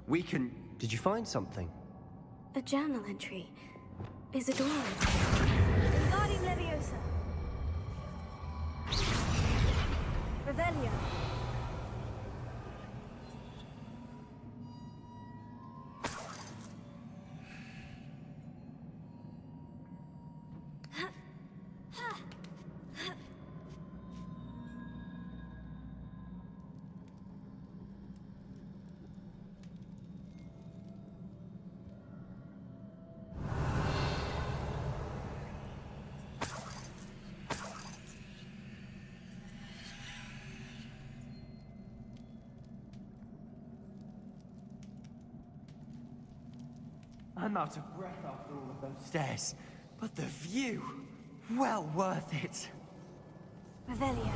We can... Did you find something? A journal entry. Isadora. Guarding Leviosa. Revelio. I'm out of breath after all of those stairs, but the view, well worth it. Revelio.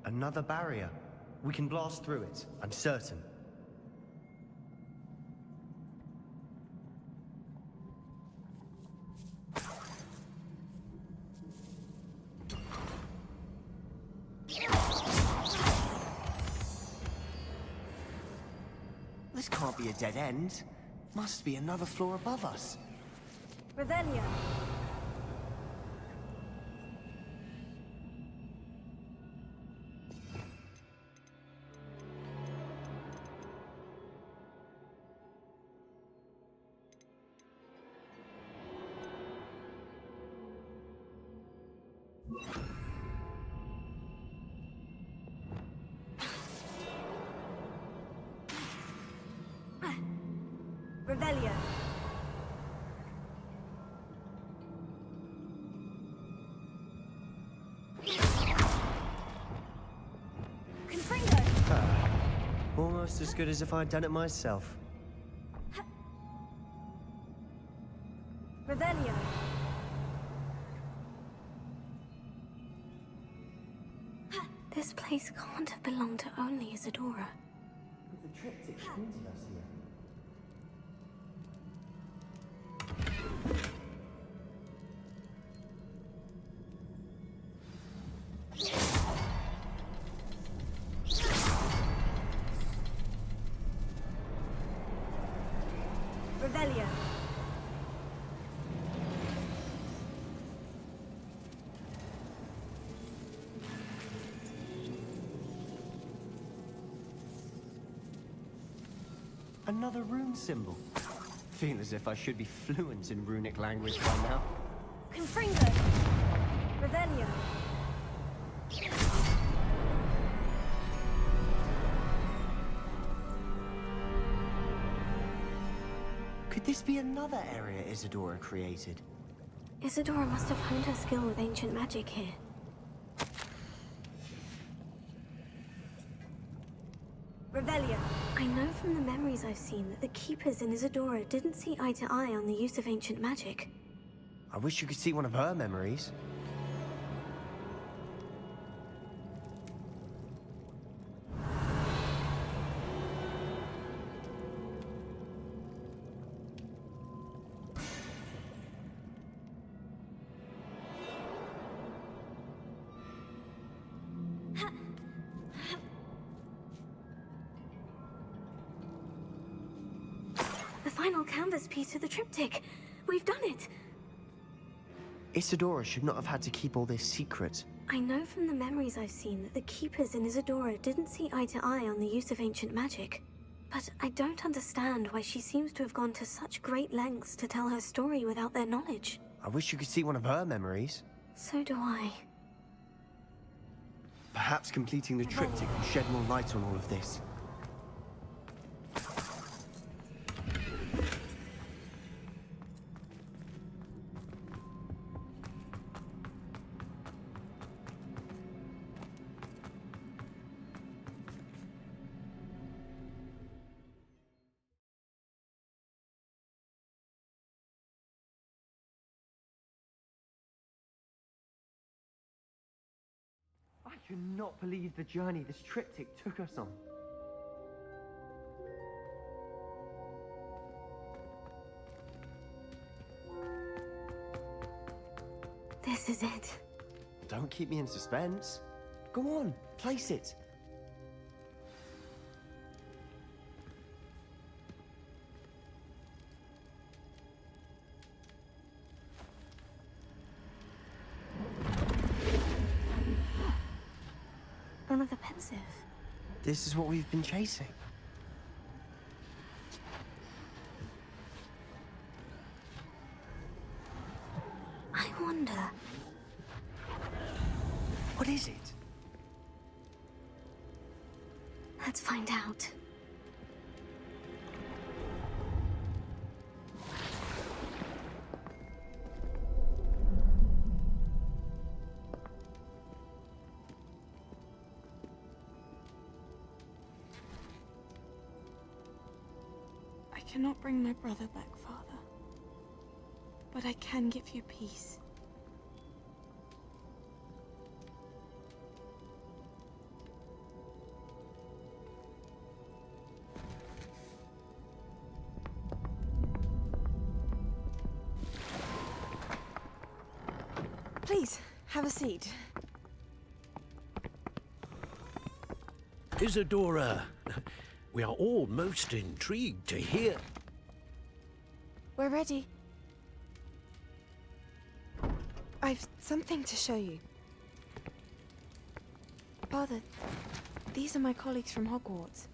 Another barrier. We can blast through it, I'm certain. This can't be a dead end. Must be another floor above us. Revelio. Revelio. Confringo. Almost as good as if I'd done it myself. Revelio. This place can't have belonged to only Isadora. The triptych pointed us here. Revelio. Another rune symbol. Feel as if I should be fluent in runic language by now. Confringo! Revelio! Could this be another area Isadora created? Isadora must have honed her skill with ancient magic here. Revelio! I know from the memories I've seen that the Keepers in Isadora didn't see eye to eye on the use of ancient magic. I wish you could see one of her memories. The final canvas piece of the triptych. We've done it! Isadora should not have had to keep all this secret. I know from the memories I've seen that the Keepers in Isadora didn't see eye to eye on the use of ancient magic. But I don't understand why she seems to have gone to such great lengths to tell her story without their knowledge. I wish you could see one of her memories. So do I. Perhaps completing the triptych will shed more light on all of this. I cannot believe the journey this triptych took us on. This is it. Don't keep me in suspense. Go on, place it. One of the pensive. This is what we've been chasing. I wonder. What is it? Let's find out. I cannot bring my brother back, Father. But I can give you peace. Please, have a seat. Isadora, we are all most intrigued to hear. We're ready. I've something to show you. Father, these are my colleagues from Hogwarts.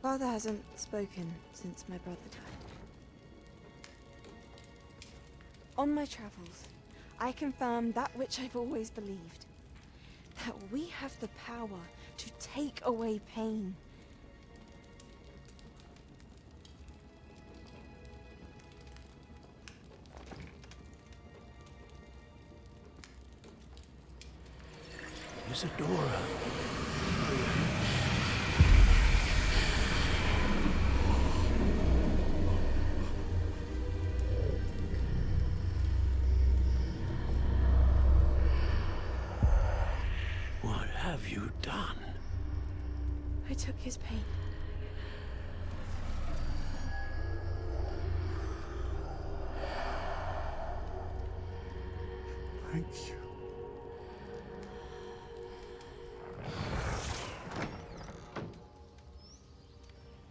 Father hasn't spoken since my brother died. On my travels, I confirmed that which I've always believed. That we have the power to take away pain. Isadora. What have you done? I took his pain. Thank you.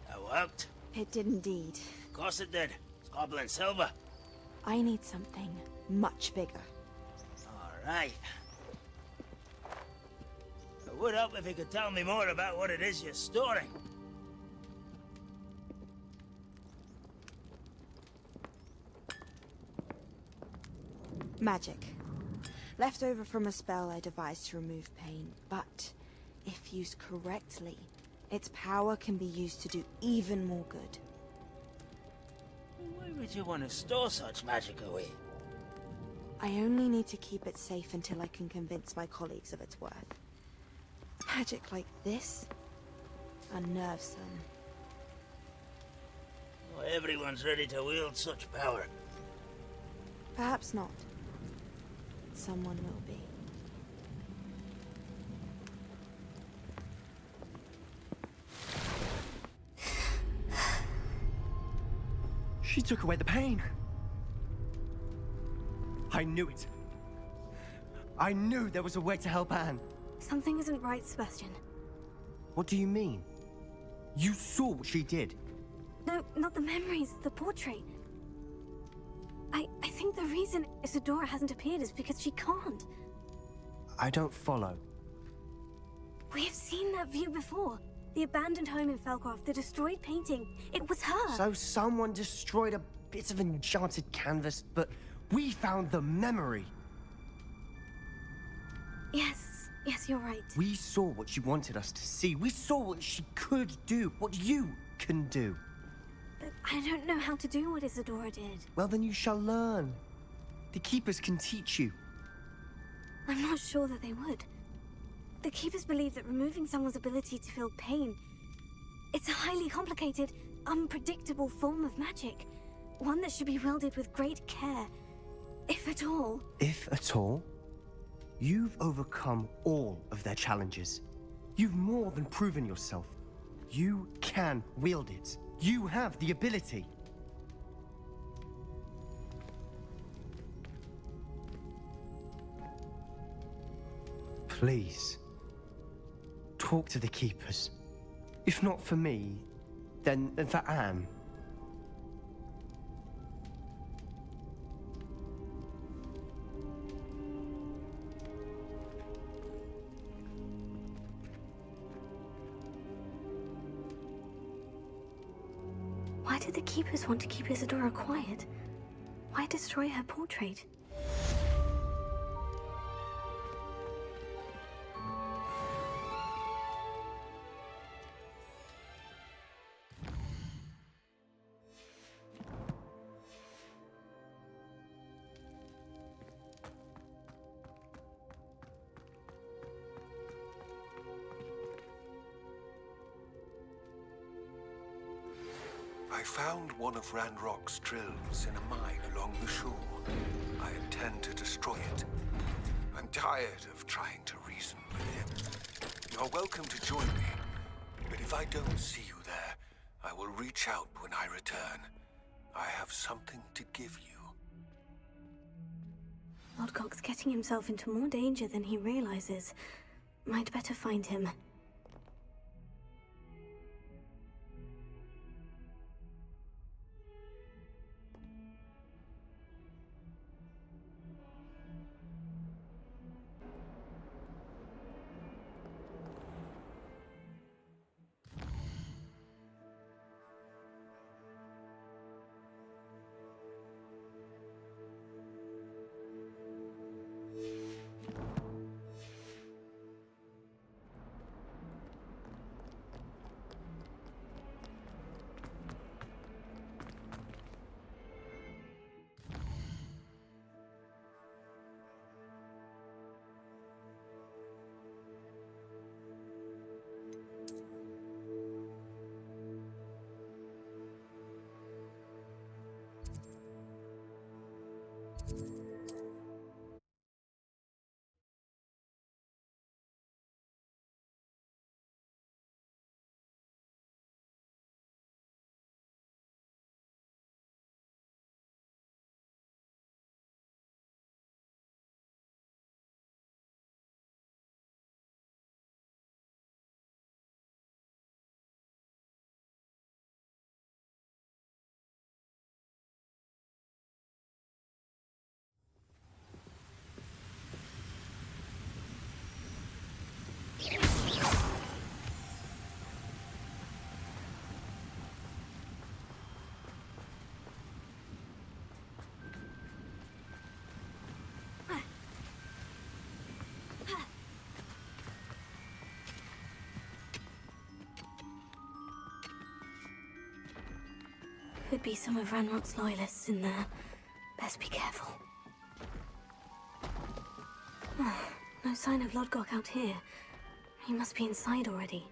That worked? It did indeed. Of course it did. It's goblin silver. I need something much bigger. Alright. It would help if you could tell me more about what it is you're storing. Magic. Left over from a spell I devised to remove pain, but if used correctly, its power can be used to do even more good. Why would you want to store such magic away? I only need to keep it safe until I can convince my colleagues of its worth. Magic like this unnerves them. Not everyone's ready to wield such power. Perhaps not. Someone will be. She took away the pain. I knew it. I knew there was a way to help Anne. Something isn't right, Sebastian. What do you mean? You saw what she did. No, not the memories, the portrait. I think the reason Isadora hasn't appeared is because she can't. I don't follow. We have seen that view before. The abandoned home in Felcroft, the destroyed painting. It was her. So someone destroyed a bit of enchanted canvas, but we found the memory. Yes, you're right. We saw what she wanted us to see. We saw what she could do, what you can do. But I don't know how to do what Isadora did. Well, then you shall learn. The Keepers can teach you. I'm not sure that they would. The Keepers believe that removing someone's ability to feel pain, it's a highly complicated, unpredictable form of magic. One that should be wielded with great care, if at all. If at all? You've overcome all of their challenges. You've more than proven yourself. You can wield it. You have the ability. Please, talk to the Keepers. If not for me, then for Anne. Why did the Keepers want to keep Isadora quiet? Why destroy her portrait? I found one of Ranrock's drills in a mine along the shore. I intend to destroy it. I'm tired of trying to reason with him. You're welcome to join me, but if I don't see you there, I will reach out when I return. I have something to give you. Lodgok's getting himself into more danger than he realizes. Might better find him. Could be some of Ranrock's loyalists in there. Best be careful. No sign of Lodgok out here. He must be inside already.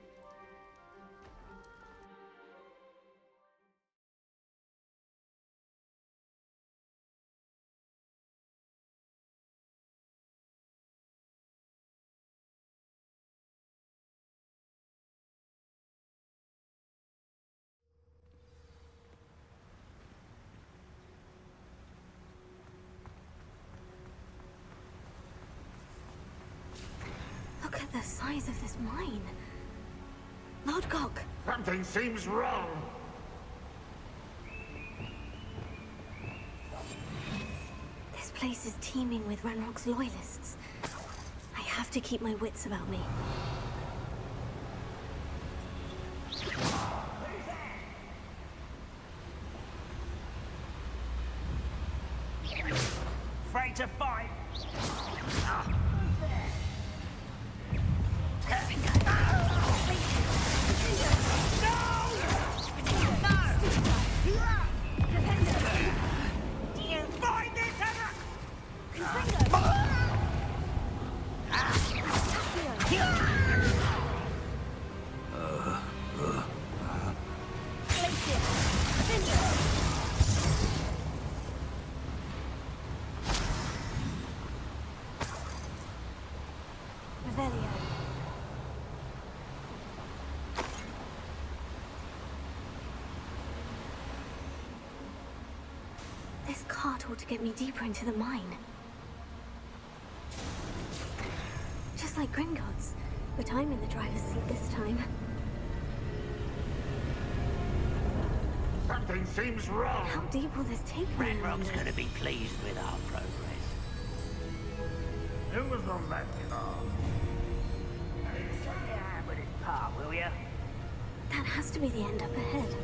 Look at the size of this mine. Lodgok! Something seems wrong. This place is teeming with Ranrock's loyalists. I have to keep my wits about me. Afraid to fight? This cart ought to get me deeper into the mine. Just like Gringotts, but I'm in the driver's seat this time. Something seems wrong. How deep will this take me? Ranrock's gonna be pleased with our progress. Who was on that car? Show me a hand with this part, will ya? That has to be the end up ahead.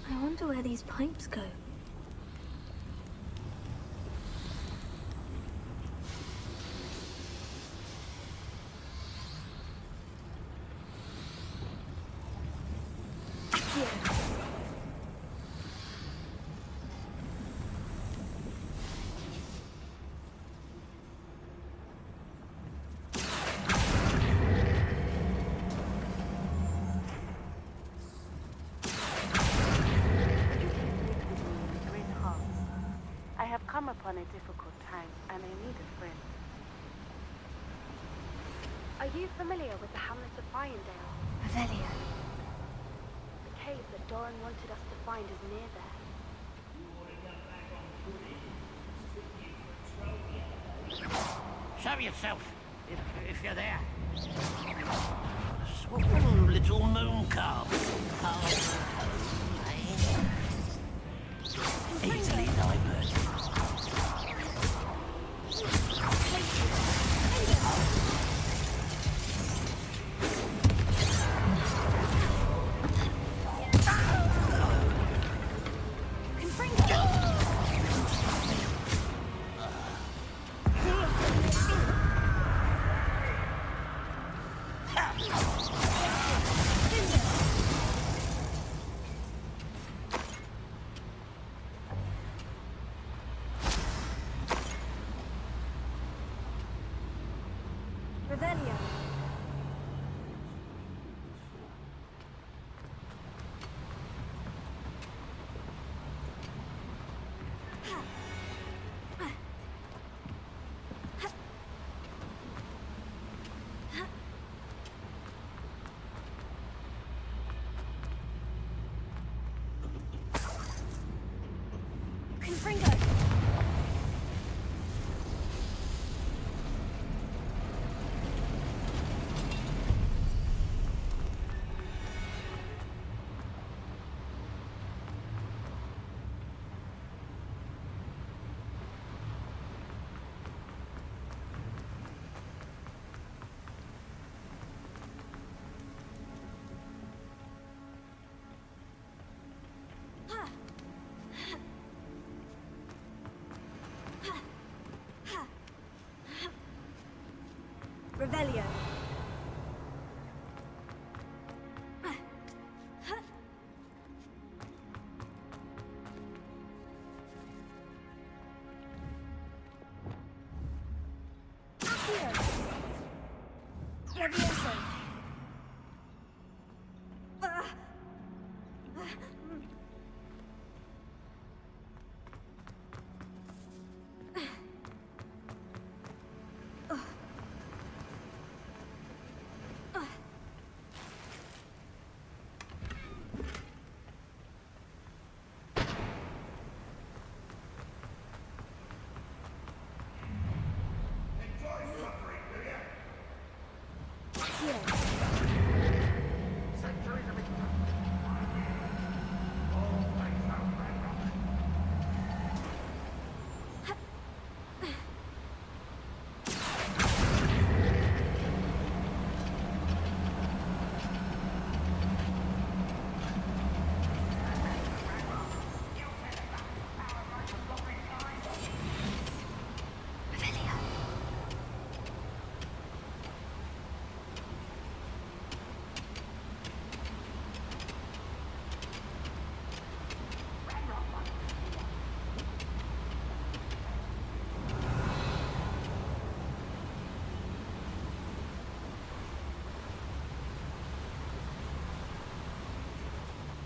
I wonder where these pipes go. Come upon a difficult time, and I need a friend. Are you familiar with the hamlet of Irondale? Avelia. The cave that Doran wanted us to find is near there. Show yourself, if you're there. Small little moon calf. Easily diverted. Revelio.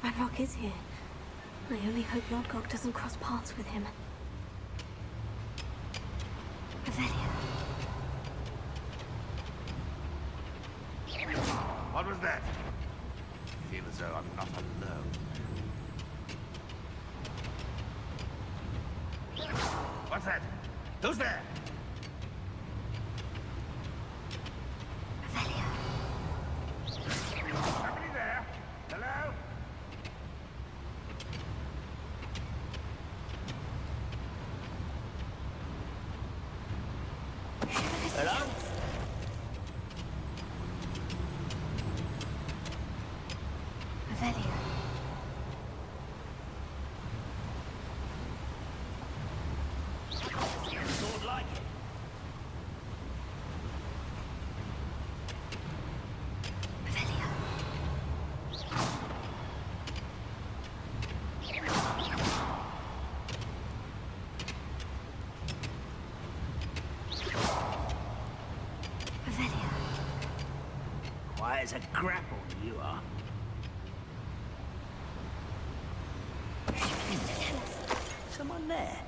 Ranrock is here. I only hope Lodgok doesn't cross paths with him. Revelio. What was that? I feel as though I'm not alone. What's that? Who's there? Somebody there? Hello? Hello? Revelio. Sword like it. Revelio. Revelio. Quiet as a grapple, you are. Someone there?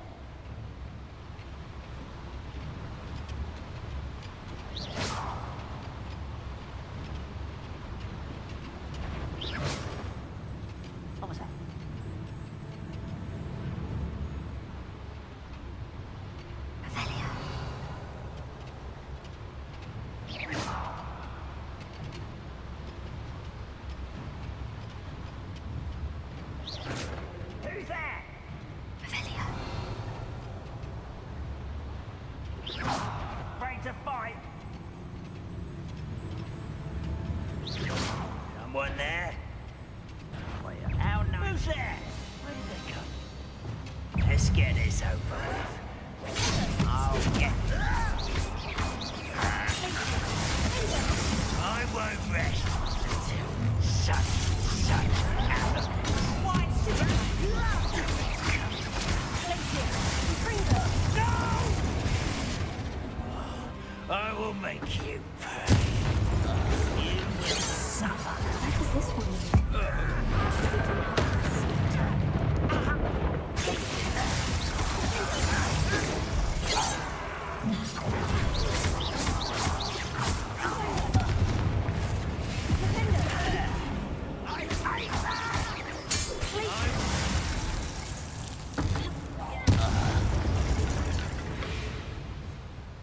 What was that? Revelio. Who's there? Revelio. Afraid to fight? Someone there? Wait, how nice. Who's there? Where did they come? Let's get this over with. I'll get I won't rest until such happens. I will make you pay. You will suffer. Where does this one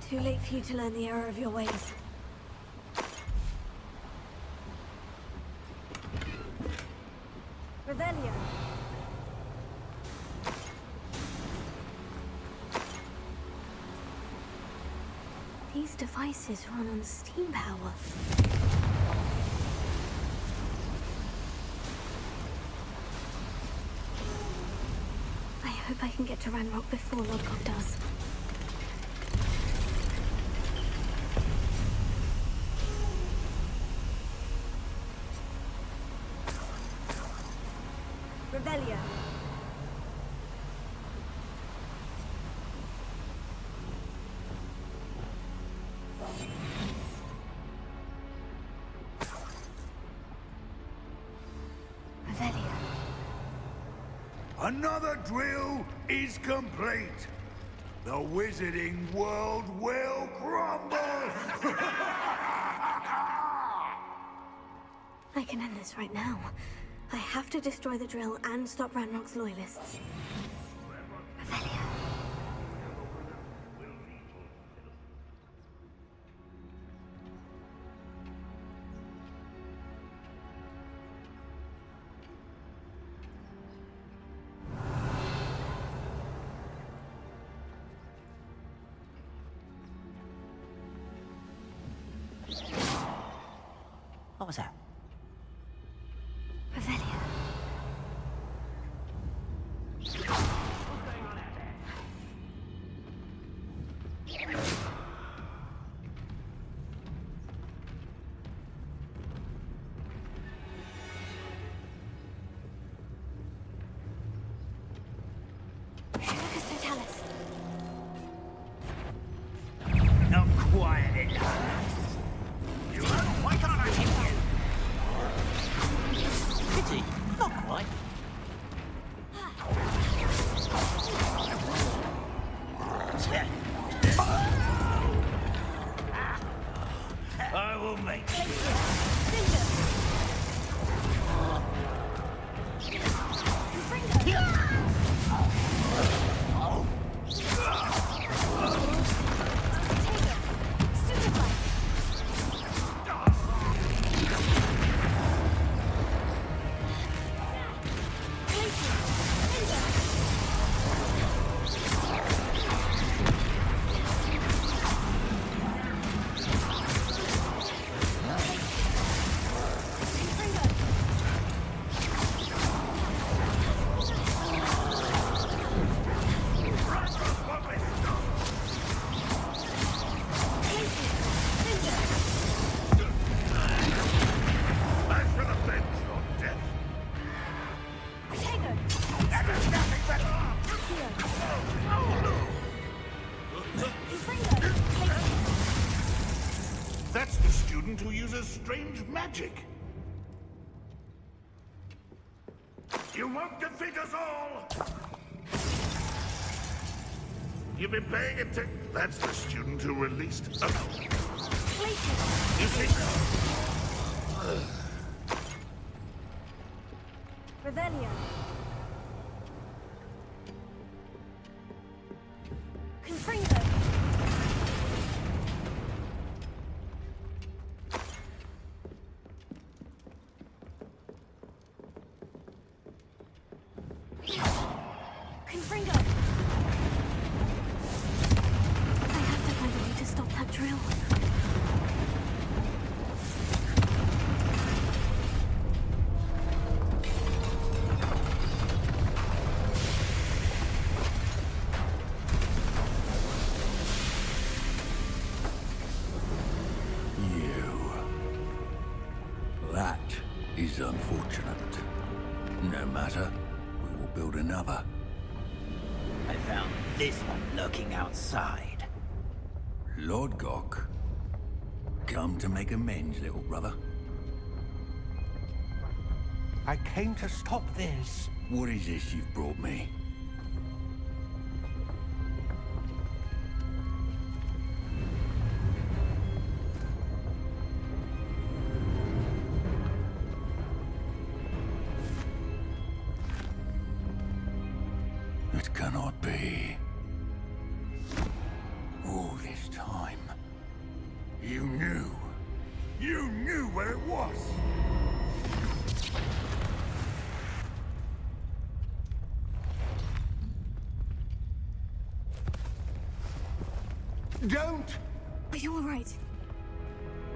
Too late for you to learn the error of your ways. Revelio. These devices run on steam power. I hope I can get to Ranrock before Lodgok does. Revelio. Another drill is complete. The wizarding world will crumble! I can end this right now. I have to destroy the drill and stop Ranrock's loyalists. Revelio. What was that? Revelio. Not quiet enough. Why can't I hit you? Pity, not quite. I will make That's the student who uses strange magic. You won't defeat us all! You've been paying attention. That's the student who released us. You see? Revelio. Confringo. Confringo. I have to find a way to stop that drill. That is unfortunate. No matter, we will build another. I found this one lurking outside. Lord Gok, come to make amends, little brother. I came to stop this. What is this you've brought me? It cannot be. All this time, you knew where it was. Don't! Are you all right?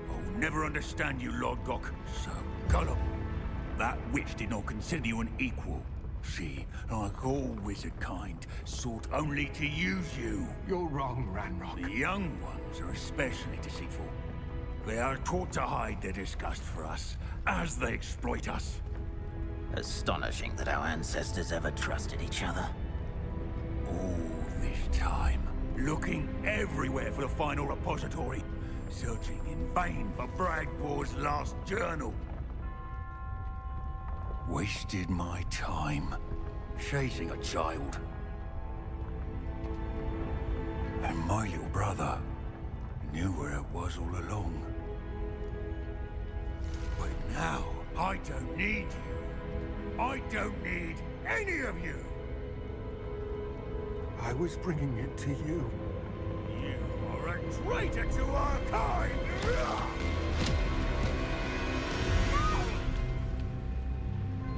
I'll never understand you, Lord Gok. So gullible. That witch did not consider you an equal. She, like all wizard kind, sought only to use you. You're wrong, Ranrock. The young ones are especially deceitful. They are taught to hide their disgust for us, as they exploit us. Astonishing that our ancestors ever trusted each other. All this time, looking everywhere for the final repository, searching in vain for Bragbor's last journal. Wasted my time, chasing a child. And my little brother knew where it was all along. But now, I don't need you. I don't need any of you. I was bringing it to you. You are a traitor to our kind!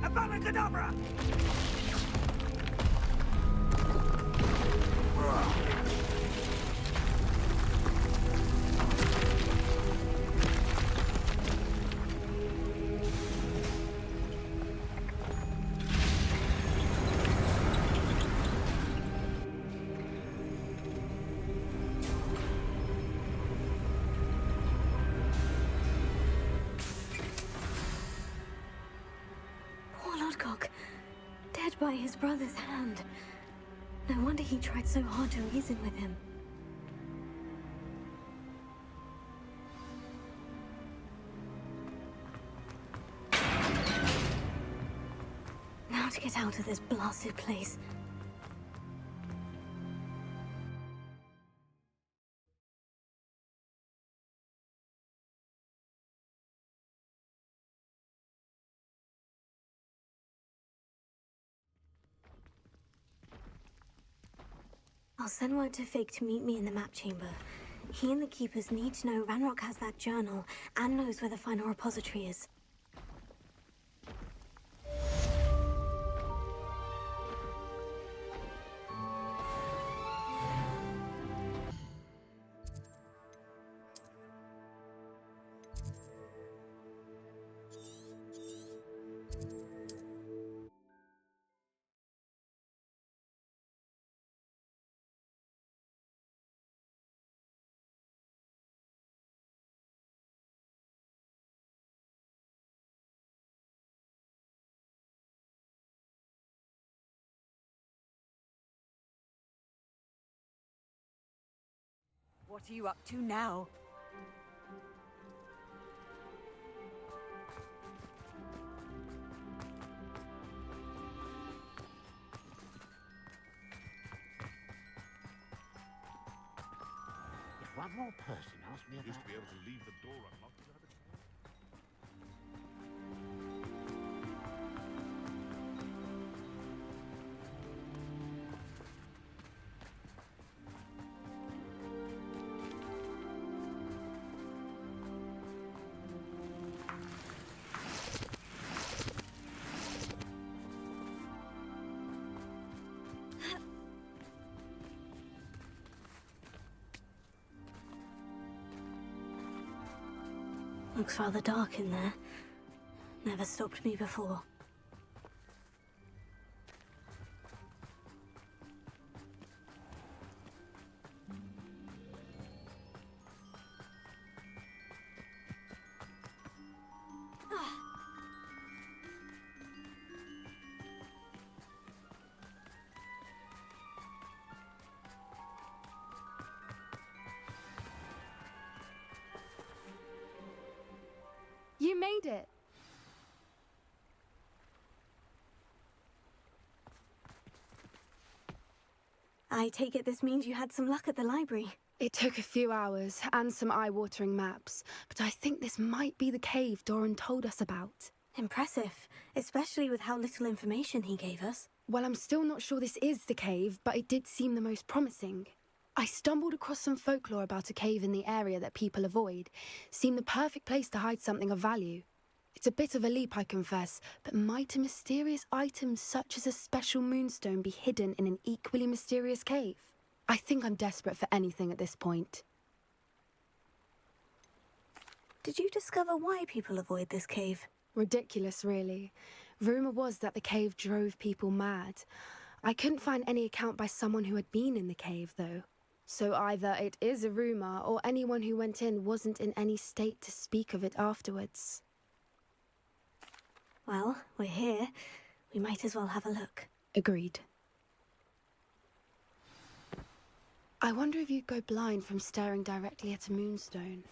Avada Kedavra! Poor Lodgok, dead by his brother's hand. No wonder he tried so hard to reason with him. Now to get out of this blasted place. I'll send word to Fig to meet me in the map chamber. He and the keepers need to know Ranrock has that journal and knows where the final repository is. What are you up to now? If one more person asked me about... Used to be able to leave the door unlocked without a care. Looks rather dark in there. Never stopped me before. You made it! I take it this means you had some luck at the library. It took a few hours and some eye-watering maps, but I think this might be the cave Doran told us about. Impressive, especially with how little information he gave us. Well, I'm still not sure this is the cave, but it did seem the most promising. I stumbled across some folklore about a cave in the area that people avoid. Seemed the perfect place to hide something of value. It's a bit of a leap, I confess, but might a mysterious item such as a special moonstone be hidden in an equally mysterious cave? I think I'm desperate for anything at this point. Did you discover why people avoid this cave? Ridiculous, really. Rumour was that the cave drove people mad. I couldn't find any account by someone who had been in the cave, though. So either it is a rumour, or anyone who went in wasn't in any state to speak of it afterwards. Well, we're here. We might as well have a look. Agreed. I wonder if you'd go blind from staring directly at a moonstone.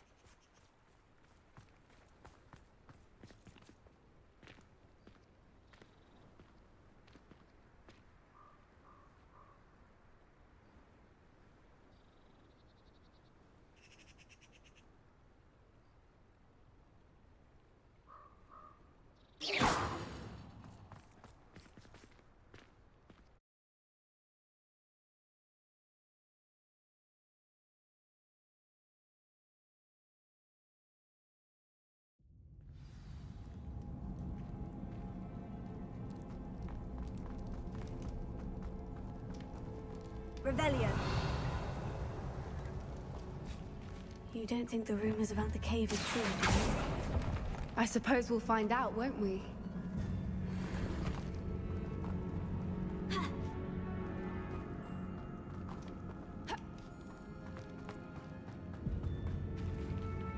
Revelio. You don't think the rumors about the cave are true, do you? I suppose we'll find out, won't we?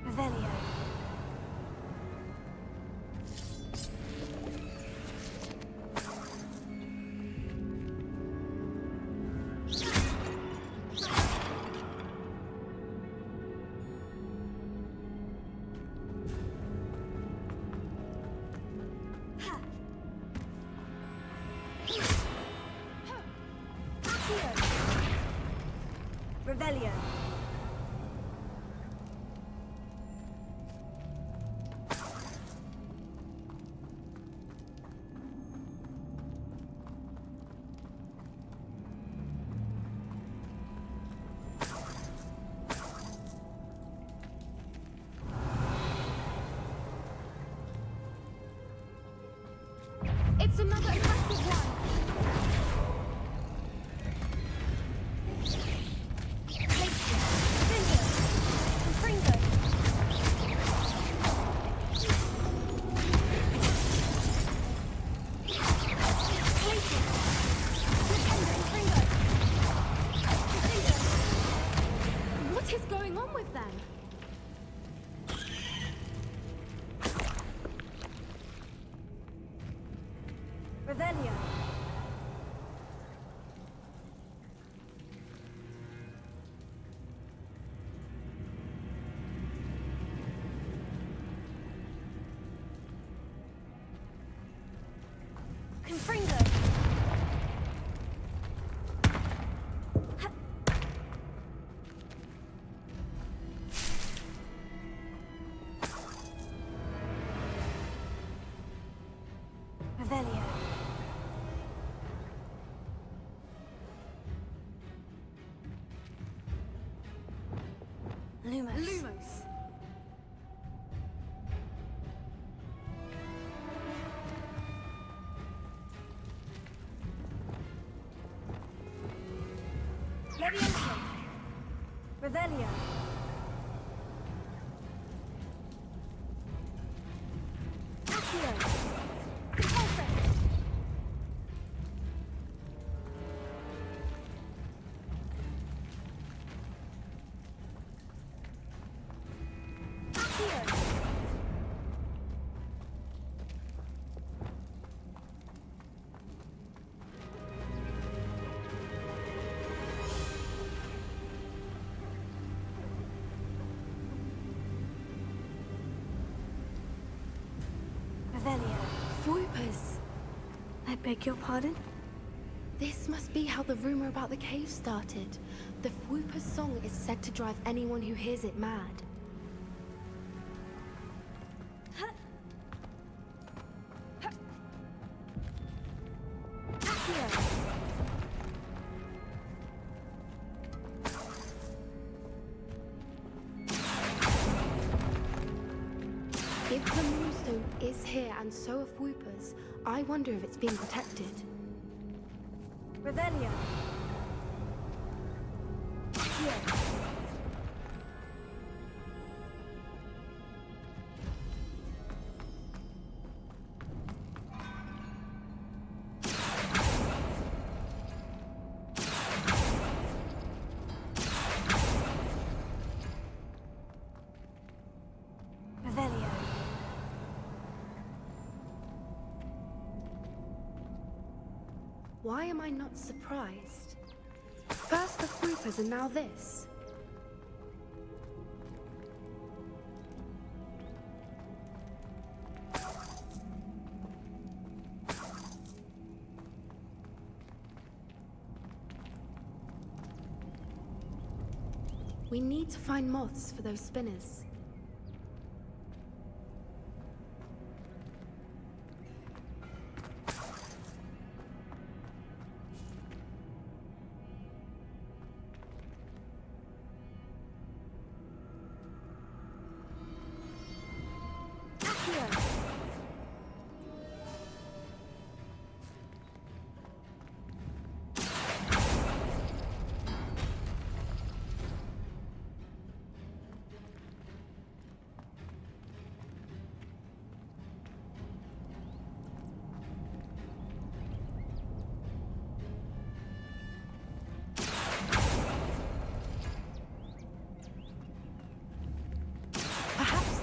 Revelio. Revelio. It's another aggressive one! What is going on with them? Revelio. Confringo. Revelio. Lumos. Lumos. Levioso. Revelio. Accio. Repulso. Accio. Revelio. Swoopers. I beg your pardon? This must be how the rumor about the cave started. The Whooper's song is said to drive anyone who hears it mad. If the moonstone is here and so are Whoopers, I wonder if it's being protected. Revelio. Accio. Revelio. Why am I not surprised? First the Groupers and now this. We need to find moths for those spinners.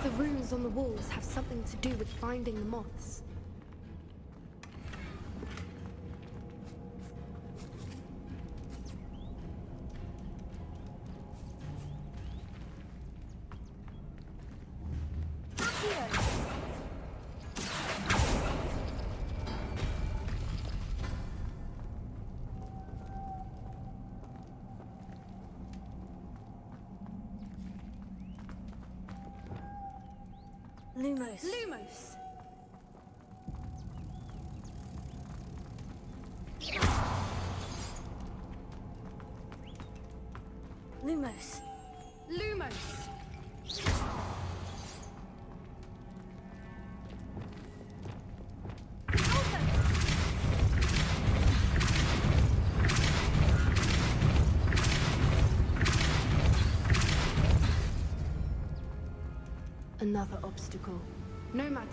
The runes on the walls have something to do with finding the moths. Lumos. Lumos! Lumos. Lumos! Another obstacle. No matter.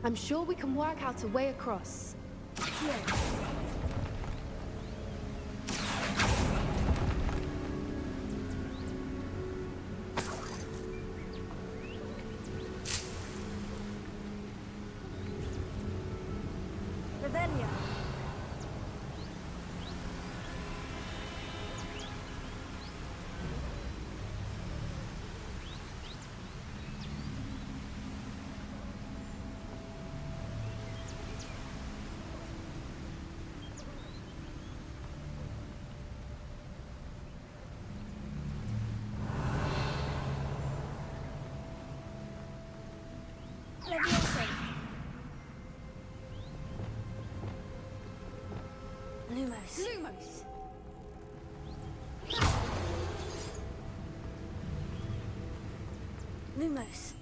I'm sure we can work out a way across. Here. Revelio. Lumos. Lumos! Lumos.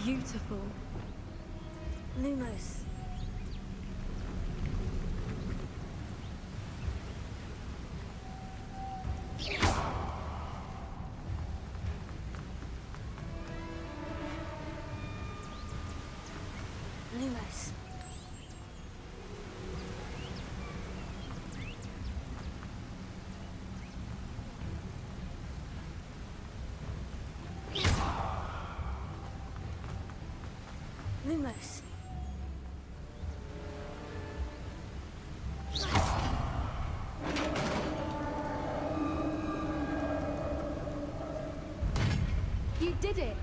Beautiful. Lumos. Lumos. Lumos. You did it!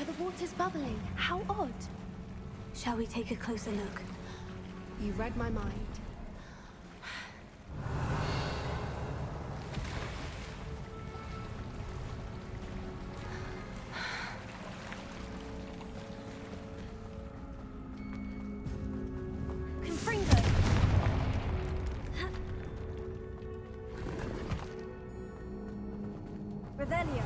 where the water's bubbling. How odd. Shall we take a closer look? You read my mind. Revelio.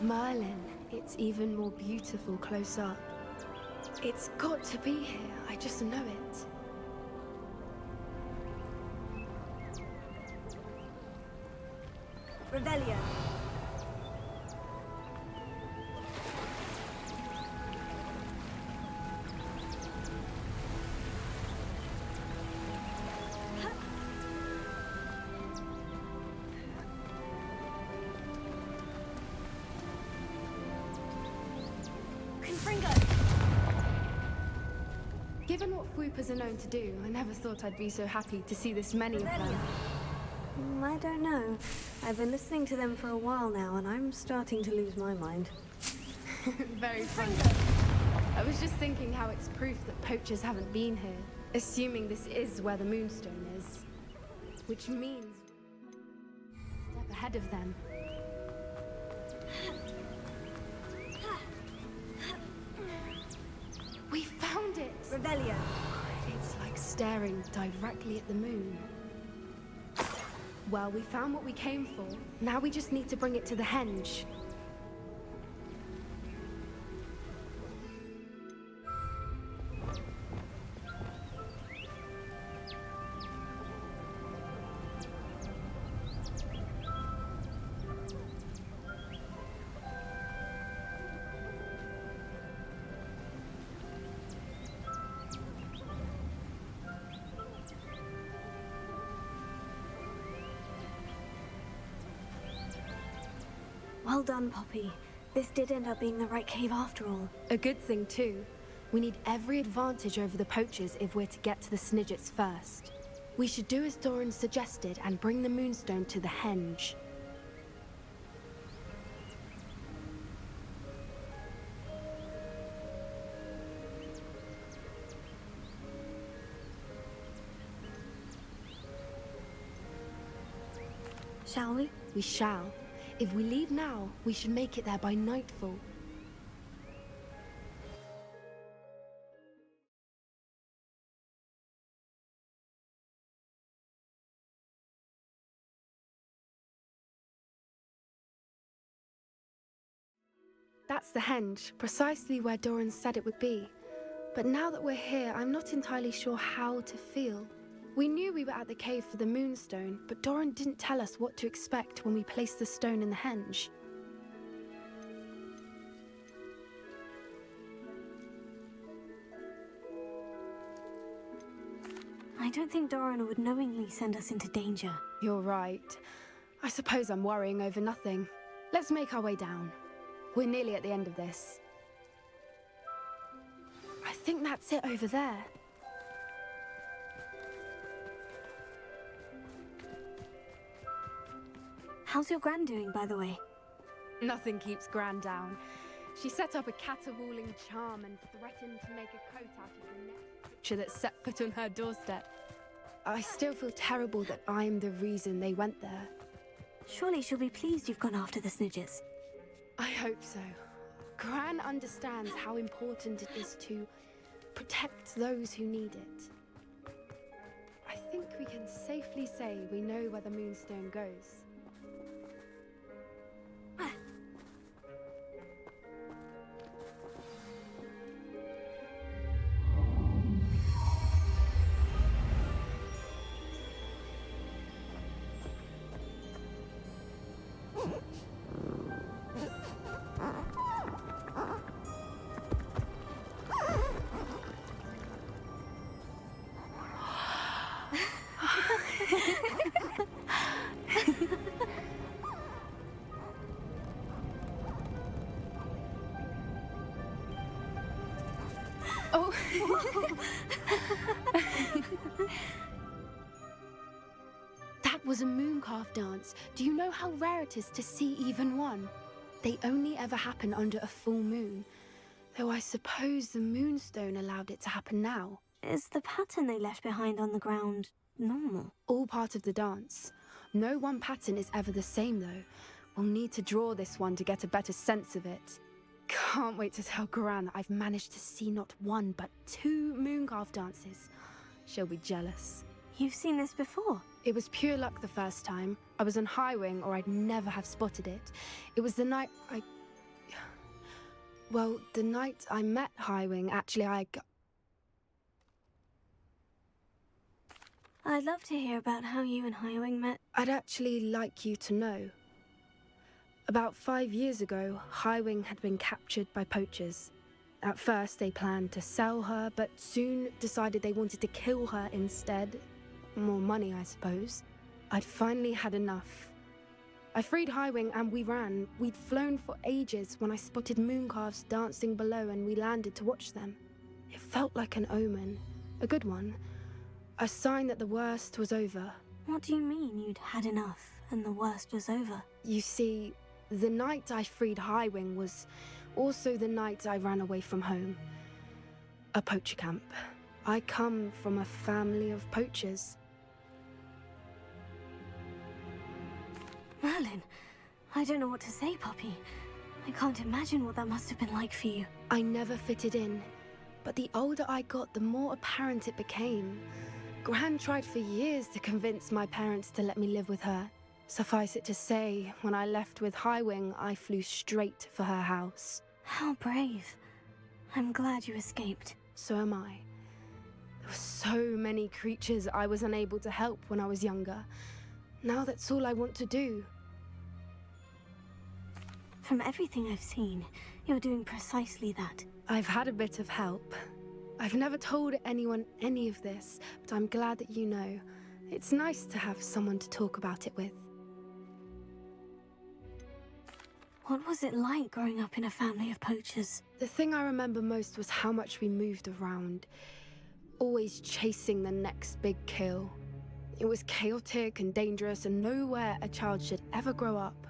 Merlin, it's even more beautiful close up. It's got to be here, I just know it. Revelio. Given what Whoopers are known to do, I never thought I'd be so happy to see this many of them. I don't know. I've been listening to them for a while now, and I'm starting to lose my mind. Very funny. I was just thinking how it's proof that poachers haven't been here, assuming this is where the Moonstone is. Which means we're a step ahead of them. We found it! Revelio. It's like staring directly at the moon. Well, we found what we came for. Now we just need to bring it to the henge. Well done, Poppy. This did end up being the right cave after all. A good thing, too. We need every advantage over the poachers if we're to get to the Snidgets first. We should do as Doran suggested and bring the Moonstone to the henge. Shall we? We shall. If we leave now, we should make it there by nightfall. That's the henge, precisely where Doran said it would be. But now that we're here, I'm not entirely sure how to feel. We knew we were at the cave for the Moonstone, but Doran didn't tell us what to expect when we placed the stone in the henge. I don't think Doran would knowingly send us into danger. You're right. I suppose I'm worrying over nothing. Let's make our way down. We're nearly at the end of this. I think that's it over there. How's your Gran doing, by the way? Nothing keeps Gran down. She set up a caterwauling charm and threatened to make a coat out of the next creature that set foot on her doorstep. I still feel terrible that I'm the reason they went there. Surely she'll be pleased you've gone after the Snidgets. I hope so. Gran understands how important it is to protect those who need it. I think we can safely say we know where the Moonstone goes. Oh. That was a mooncalf dance. Do you know how rare it is to see even one? They only ever happen under a full moon. Though I suppose the moonstone allowed it to happen now. Is the pattern they left behind on the ground normal? All part of the dance. No one pattern is ever the same, though. We'll need to draw this one to get a better sense of it. Can't wait to tell Gran that I've managed to see not one, but 2 mooncalf dances. She'll be jealous. You've seen this before? It was pure luck the first time. I was on Highwing, or I'd never have spotted it. It was the night Well, the night I met Highwing, actually, I'd love to hear about how you and Highwing met. I'd actually like you to know. About 5 years ago, Highwing had been captured by poachers. At first, they planned to sell her, but soon decided they wanted to kill her instead. More money, I suppose. I'd finally had enough. I freed Highwing and we ran. We'd flown for ages when I spotted mooncalves dancing below and we landed to watch them. It felt like an omen. A good one. A sign that the worst was over. What do you mean you'd had enough and the worst was over? You see, the night I freed Highwing was also the night I ran away from home. A poacher camp. I come from a family of poachers. Merlin, I don't know what to say, Poppy. I can't imagine what that must have been like for you. I never fitted in, but the older I got, the more apparent it became. Gran tried for years to convince my parents to let me live with her. Suffice it to say, when I left with Highwing, I flew straight for her house. How brave. I'm glad you escaped. So am I. There were so many creatures I was unable to help when I was younger. Now that's all I want to do. From everything I've seen, you're doing precisely that. I've had a bit of help. I've never told anyone any of this, but I'm glad that you know. It's nice to have someone to talk about it with. What was it like growing up in a family of poachers? The thing I remember most was how much we moved around, always chasing the next big kill. It was chaotic and dangerous and nowhere a child should ever grow up.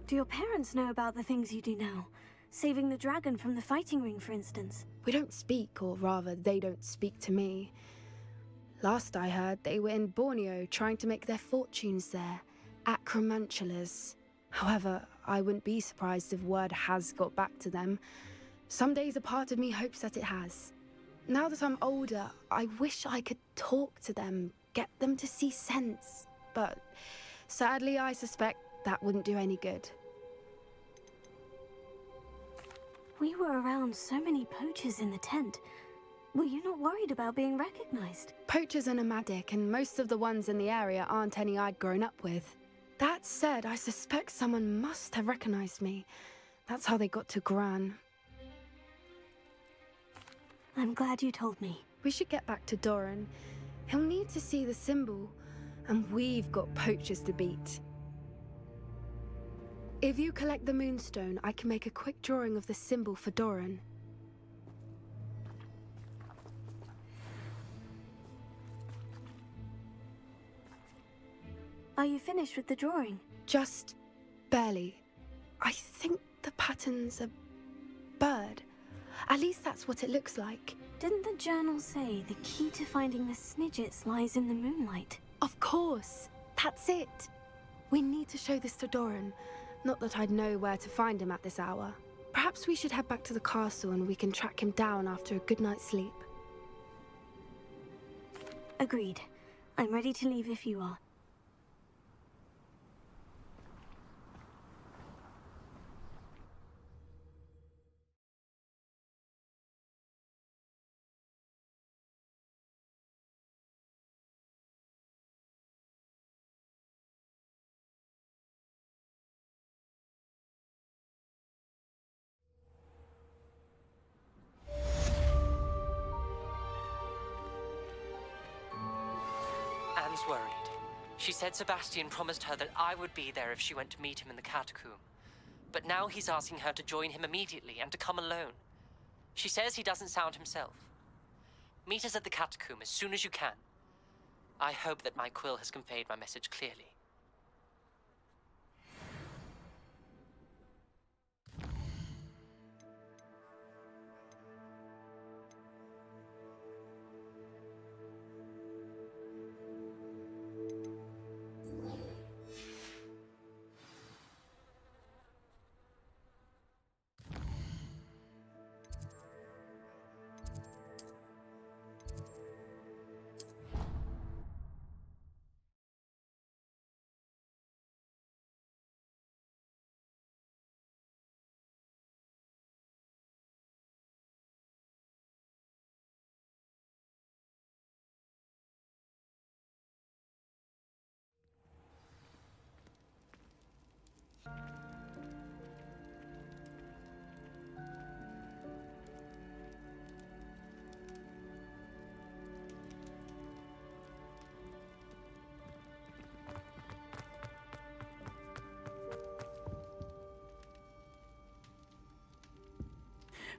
Do your parents know about the things you do now? Saving the dragon from the fighting ring, for instance? We don't speak, or rather, they don't speak to me. Last I heard, they were in Borneo trying to make their fortunes there. Acromantulas. However, I wouldn't be surprised if word has got back to them. Some days a part of me hopes that it has. Now that I'm older, I wish I could talk to them, get them to see sense. But sadly, I suspect that wouldn't do any good. We were around so many poachers in the tent. Were you not worried about being recognized? Poachers are nomadic, and most of the ones in the area aren't any I'd grown up with. That said, I suspect someone must have recognized me. That's how they got to Gran. I'm glad you told me. We should get back to Doran. He'll need to see the symbol, and we've got poachers to beat. If you collect the moonstone, I can make a quick drawing of the symbol for Doran. Are you finished with the drawing? Just barely. I think the pattern's a bird. At least that's what it looks like. Didn't the journal say the key to finding the Snidgets lies in the moonlight? Of course. That's it. We need to show this to Doran. Not that I'd know where to find him at this hour. Perhaps we should head back to the castle and we can track him down after a good night's sleep. Agreed. I'm ready to leave if you are. Anne's worried. She said Sebastian promised her that I would be there if she went to meet him in the catacomb. But now he's asking her to join him immediately and to come alone. She says he doesn't sound himself. Meet us at the catacomb as soon as you can. I hope that my quill has conveyed my message clearly.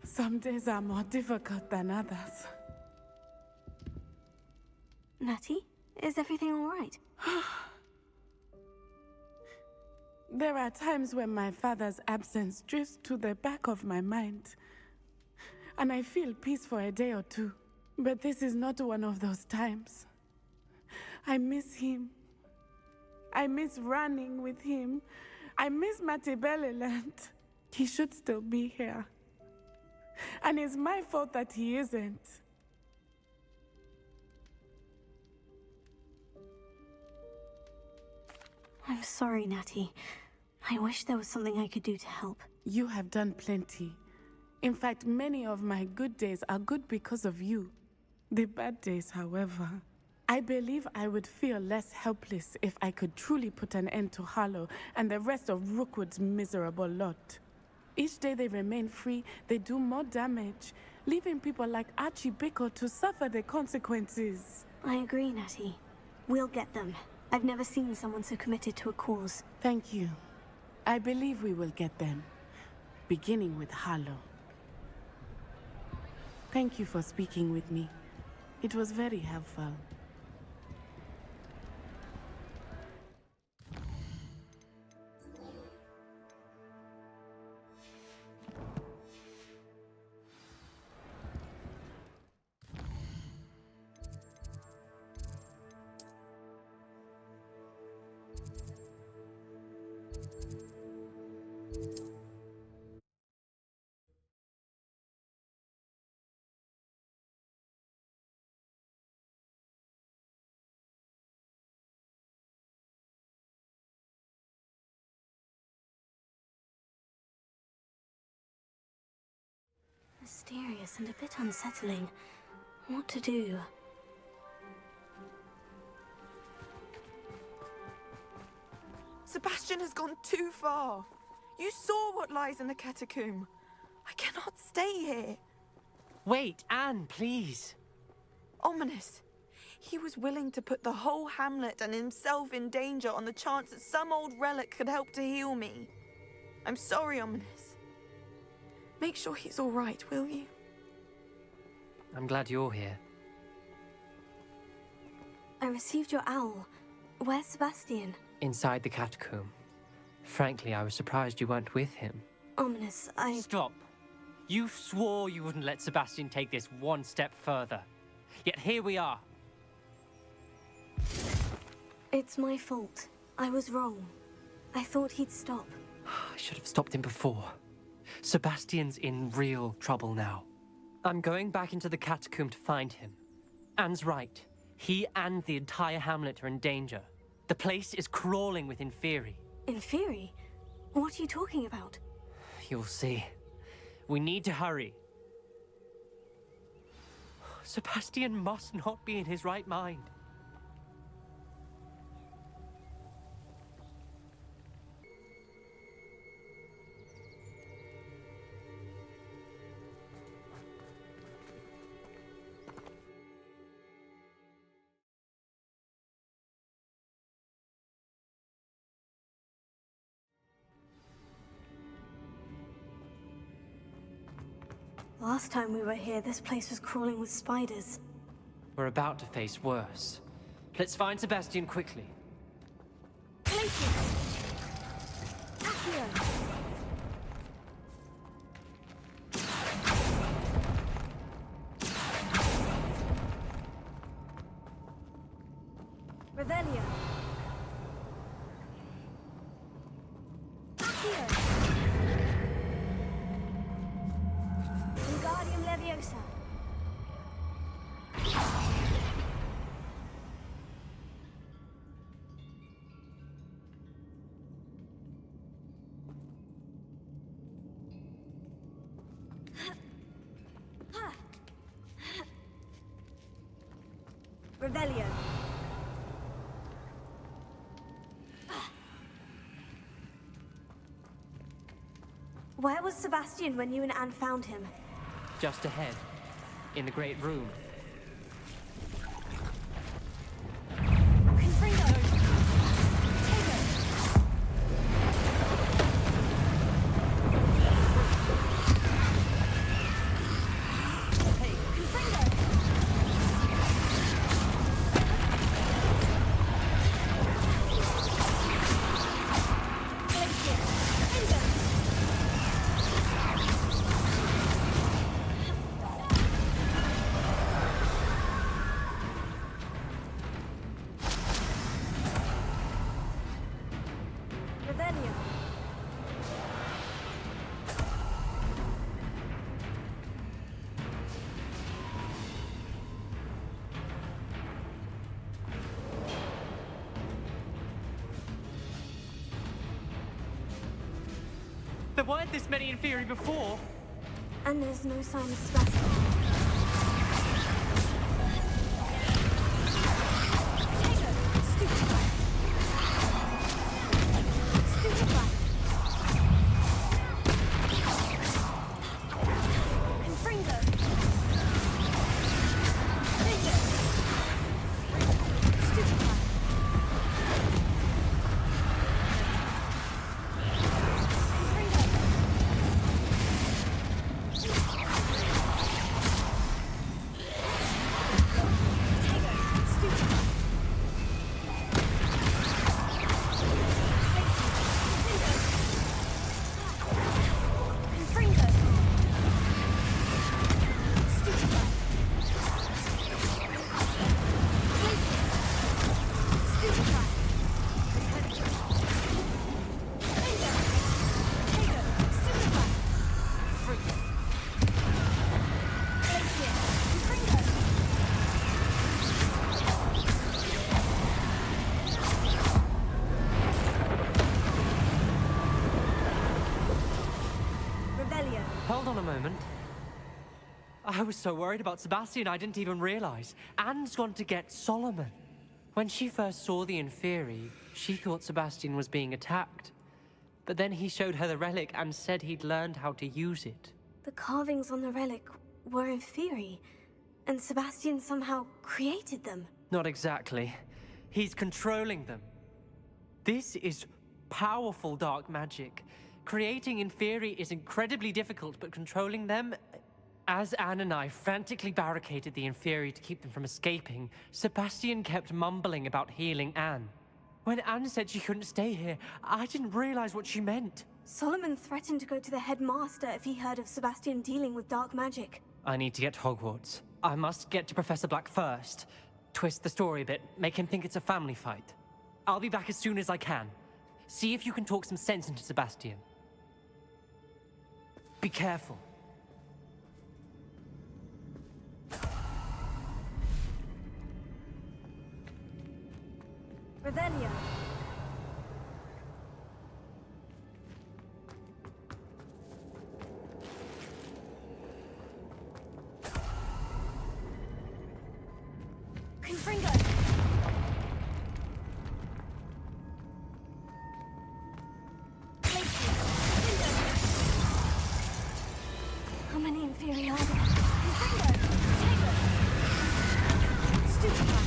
Some days are more difficult than others. Natty, is everything all right? There are times when my father's absence drifts to the back of my mind, and I feel peace for a day or two. But this is not one of those times. I miss him. I miss running with him. I miss Matibeleland. He should still be here. And it's my fault that he isn't. I'm sorry, Natty. I wish there was something I could do to help. You have done plenty. In fact, many of my good days are good because of you. The bad days, however, I believe I would feel less helpless if I could truly put an end to Harlow and the rest of Rookwood's miserable lot. Each day they remain free, they do more damage, leaving people like Archie Bickle to suffer the consequences. I agree, Natty. We'll get them. I've never seen someone so committed to a cause. Thank you. I believe we will get them, beginning with Harlow. Thank you for speaking with me. It was very helpful. Mysterious and a bit unsettling. What to do? Sebastian has gone too far. You saw what lies in the catacomb. I cannot stay here. Wait, Anne, please. Ominous. He was willing to put the whole hamlet and himself in danger on the chance that some old relic could help to heal me. I'm sorry, Ominous. Make sure he's all right, will you? I'm glad you're here. I received your owl. Where's Sebastian? Inside the catacomb. Frankly, I was surprised you weren't with him. Ominous, Stop. You swore you wouldn't let Sebastian take this one step further. Yet here we are. It's my fault. I was wrong. I thought he'd stop. I should have stopped him before. Sebastian's in real trouble now. I'm going back into the catacomb to find him. Anne's right. He and the entire hamlet are in danger. The place is crawling with Inferi. Inferi? What are you talking about? You'll see. We need to hurry. Sebastian must not be in his right mind. Last time we were here, this place was crawling with spiders. We're about to face worse. Let's find Sebastian quickly. Revelio. Accio. Wingardium Leviosa. Revelio. Where was Sebastian when you and Anne found him? Just ahead, in the Great Room. There weren't this many in theory before. And there's no sign of Sebastian. Hold on a moment. I was so worried about Sebastian I didn't even realize. Anne's gone to get Solomon. When she first saw the Inferi, she thought Sebastian was being attacked. But then he showed her the relic and said he'd learned how to use it. The carvings on the relic were Inferi, and Sebastian somehow created them. Not exactly. He's controlling them. This is powerful dark magic. Creating Inferi is incredibly difficult, but controlling them... As Anne and I frantically barricaded the Inferi to keep them from escaping, Sebastian kept mumbling about healing Anne. When Anne said she couldn't stay here, I didn't realize what she meant. Solomon threatened to go to the headmaster if he heard of Sebastian dealing with dark magic. I need to get to Hogwarts. I must get to Professor Black first. Twist the story a bit, make him think it's a family fight. I'll be back as soon as I can. See if you can talk some sense into Sebastian. Be careful. Revelio. Confringo. How many Inferi are there? Confringo. Stupefy.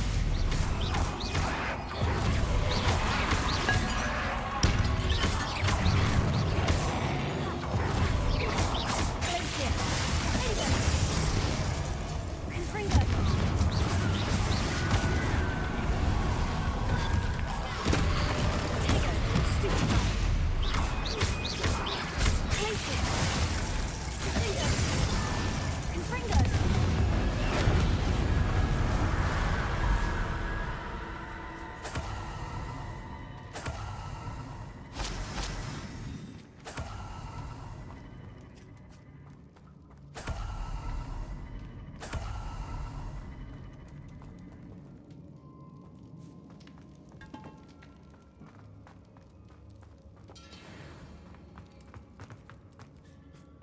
Stupefy.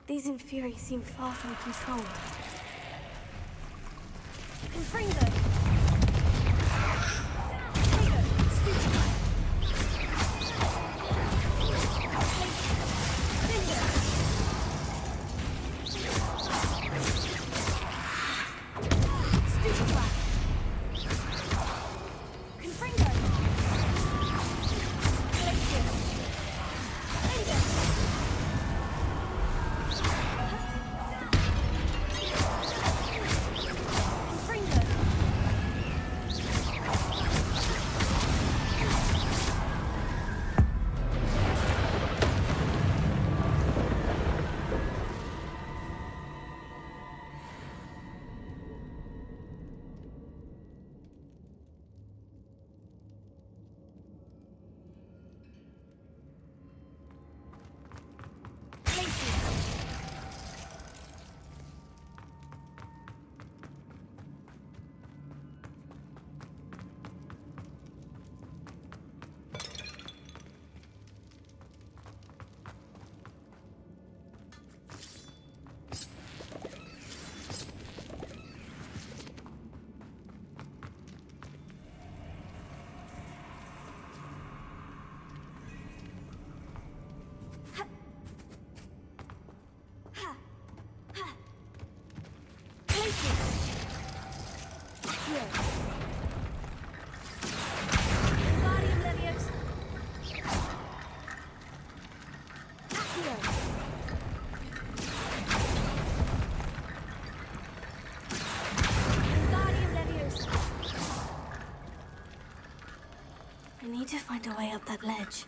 These Inferi seem far from controlled. Confringo! I need to find a way up that ledge.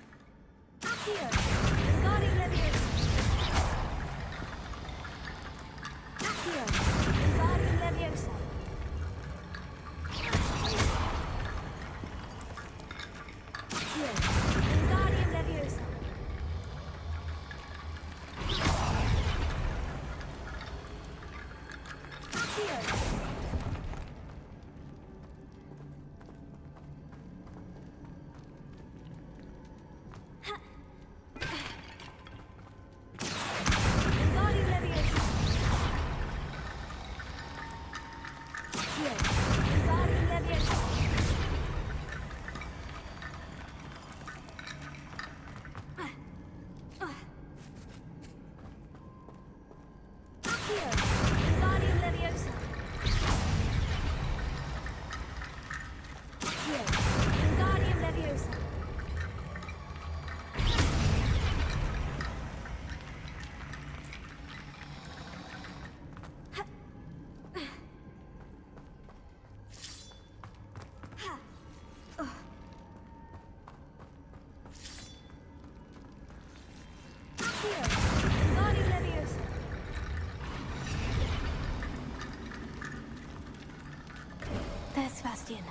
There's Sebastian.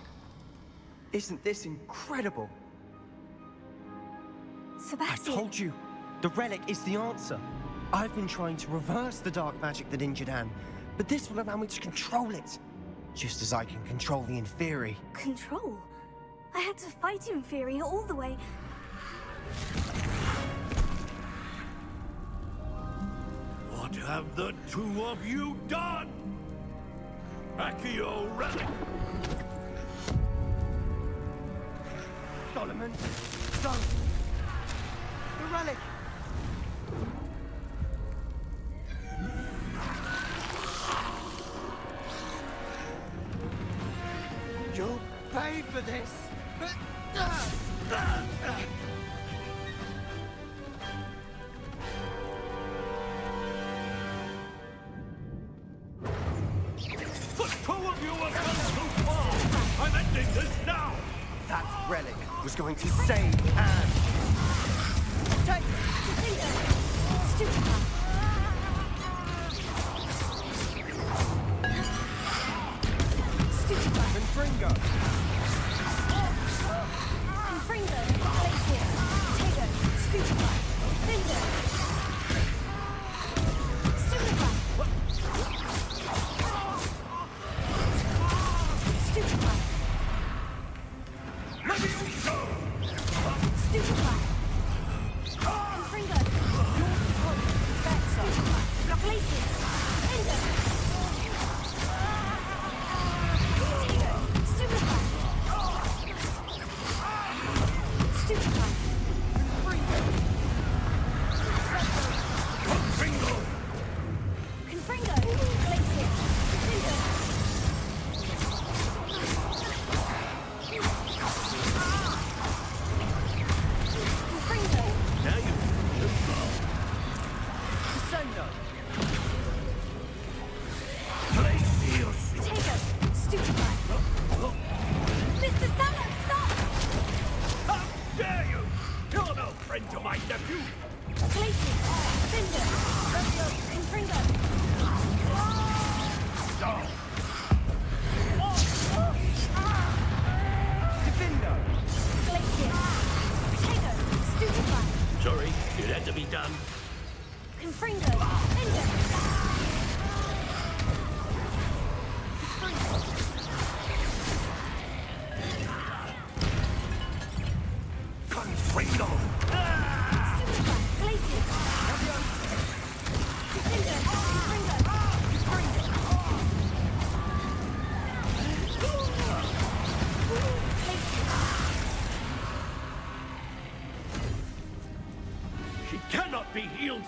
Isn't this incredible? Sebastian! I told you, the relic is the answer. I've been trying to reverse the dark magic that injured Anne, but this will allow me to control it. Just as I can control the Inferi. Control? I had to fight Inferi all the way. What have the two of you done? Accio relic! Solomon, don't! The relic! You'll pay for this! The two of you have gone too far! I'm ending this now! That relic was going to save Anne! Take it! Stupid. Confringo! Confringo! Place here! Tego! Stupefy! Finger! Stupefy! Stupefy! Stupefy! Confringo!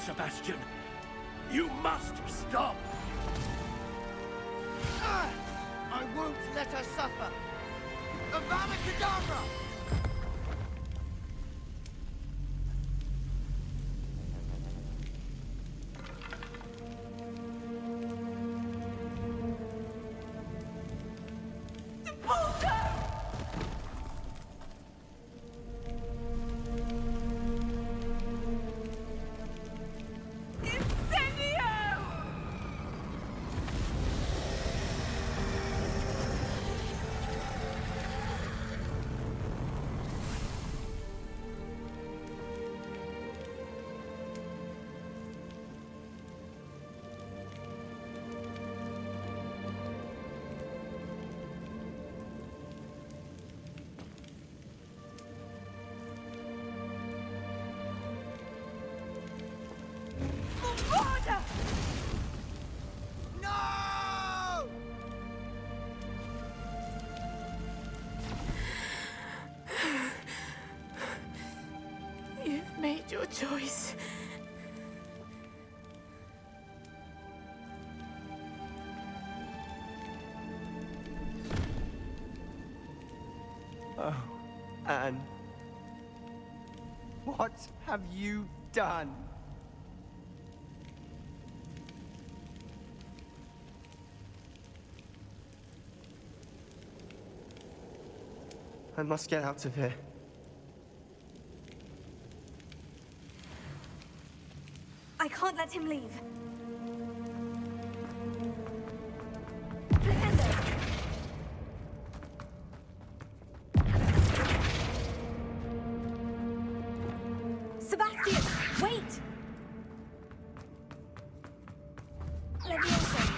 Sebastian. You must stop! I won't let her suffer! Avada Kedavra! No! You've made your choice. Oh, Anne. What have you done? I must get out of here. I can't let him leave. Sebastian, wait! Leviosa.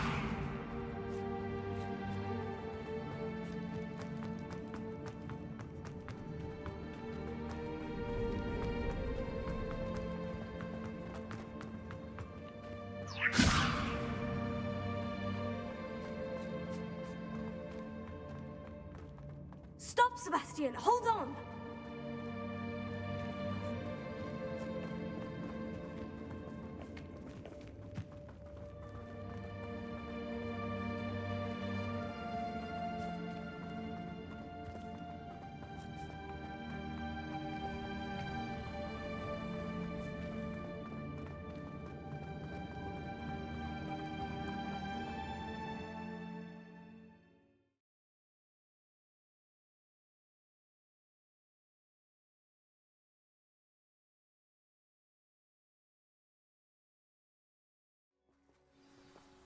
Stop, Sebastian! Hold on!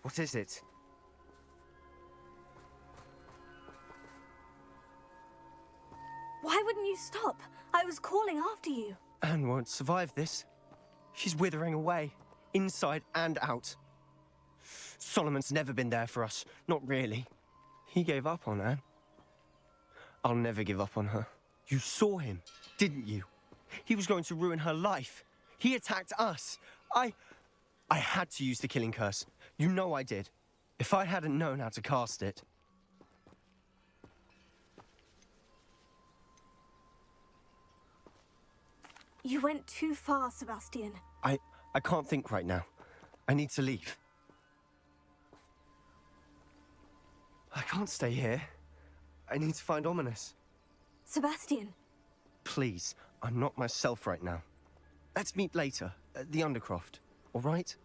What is it? Why wouldn't you stop? I was calling after you. Anne won't survive this. She's withering away, inside and out. Solomon's never been there for us. Not really. He gave up on Anne. I'll never give up on her. You saw him, didn't you? He was going to ruin her life. He attacked us. I had to use the killing curse. You know I did. If I hadn't known how to cast it... You went too far, Sebastian. I can't think right now. I need to leave. I can't stay here. I need to find Ominous. Sebastian. Please, I'm not myself right now. Let's meet later, at the Undercroft, all right?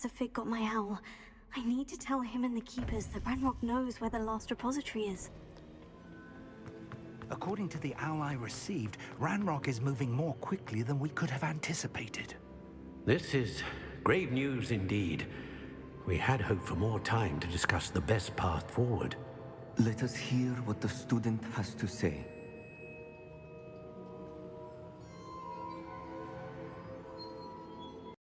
Professor Fig got my owl. I need to tell him and the Keepers that Ranrock knows where the last repository is. According to the owl I received, Ranrock is moving more quickly than we could have anticipated. This is grave news indeed. We had hoped for more time to discuss the best path forward. Let us hear what the student has to say.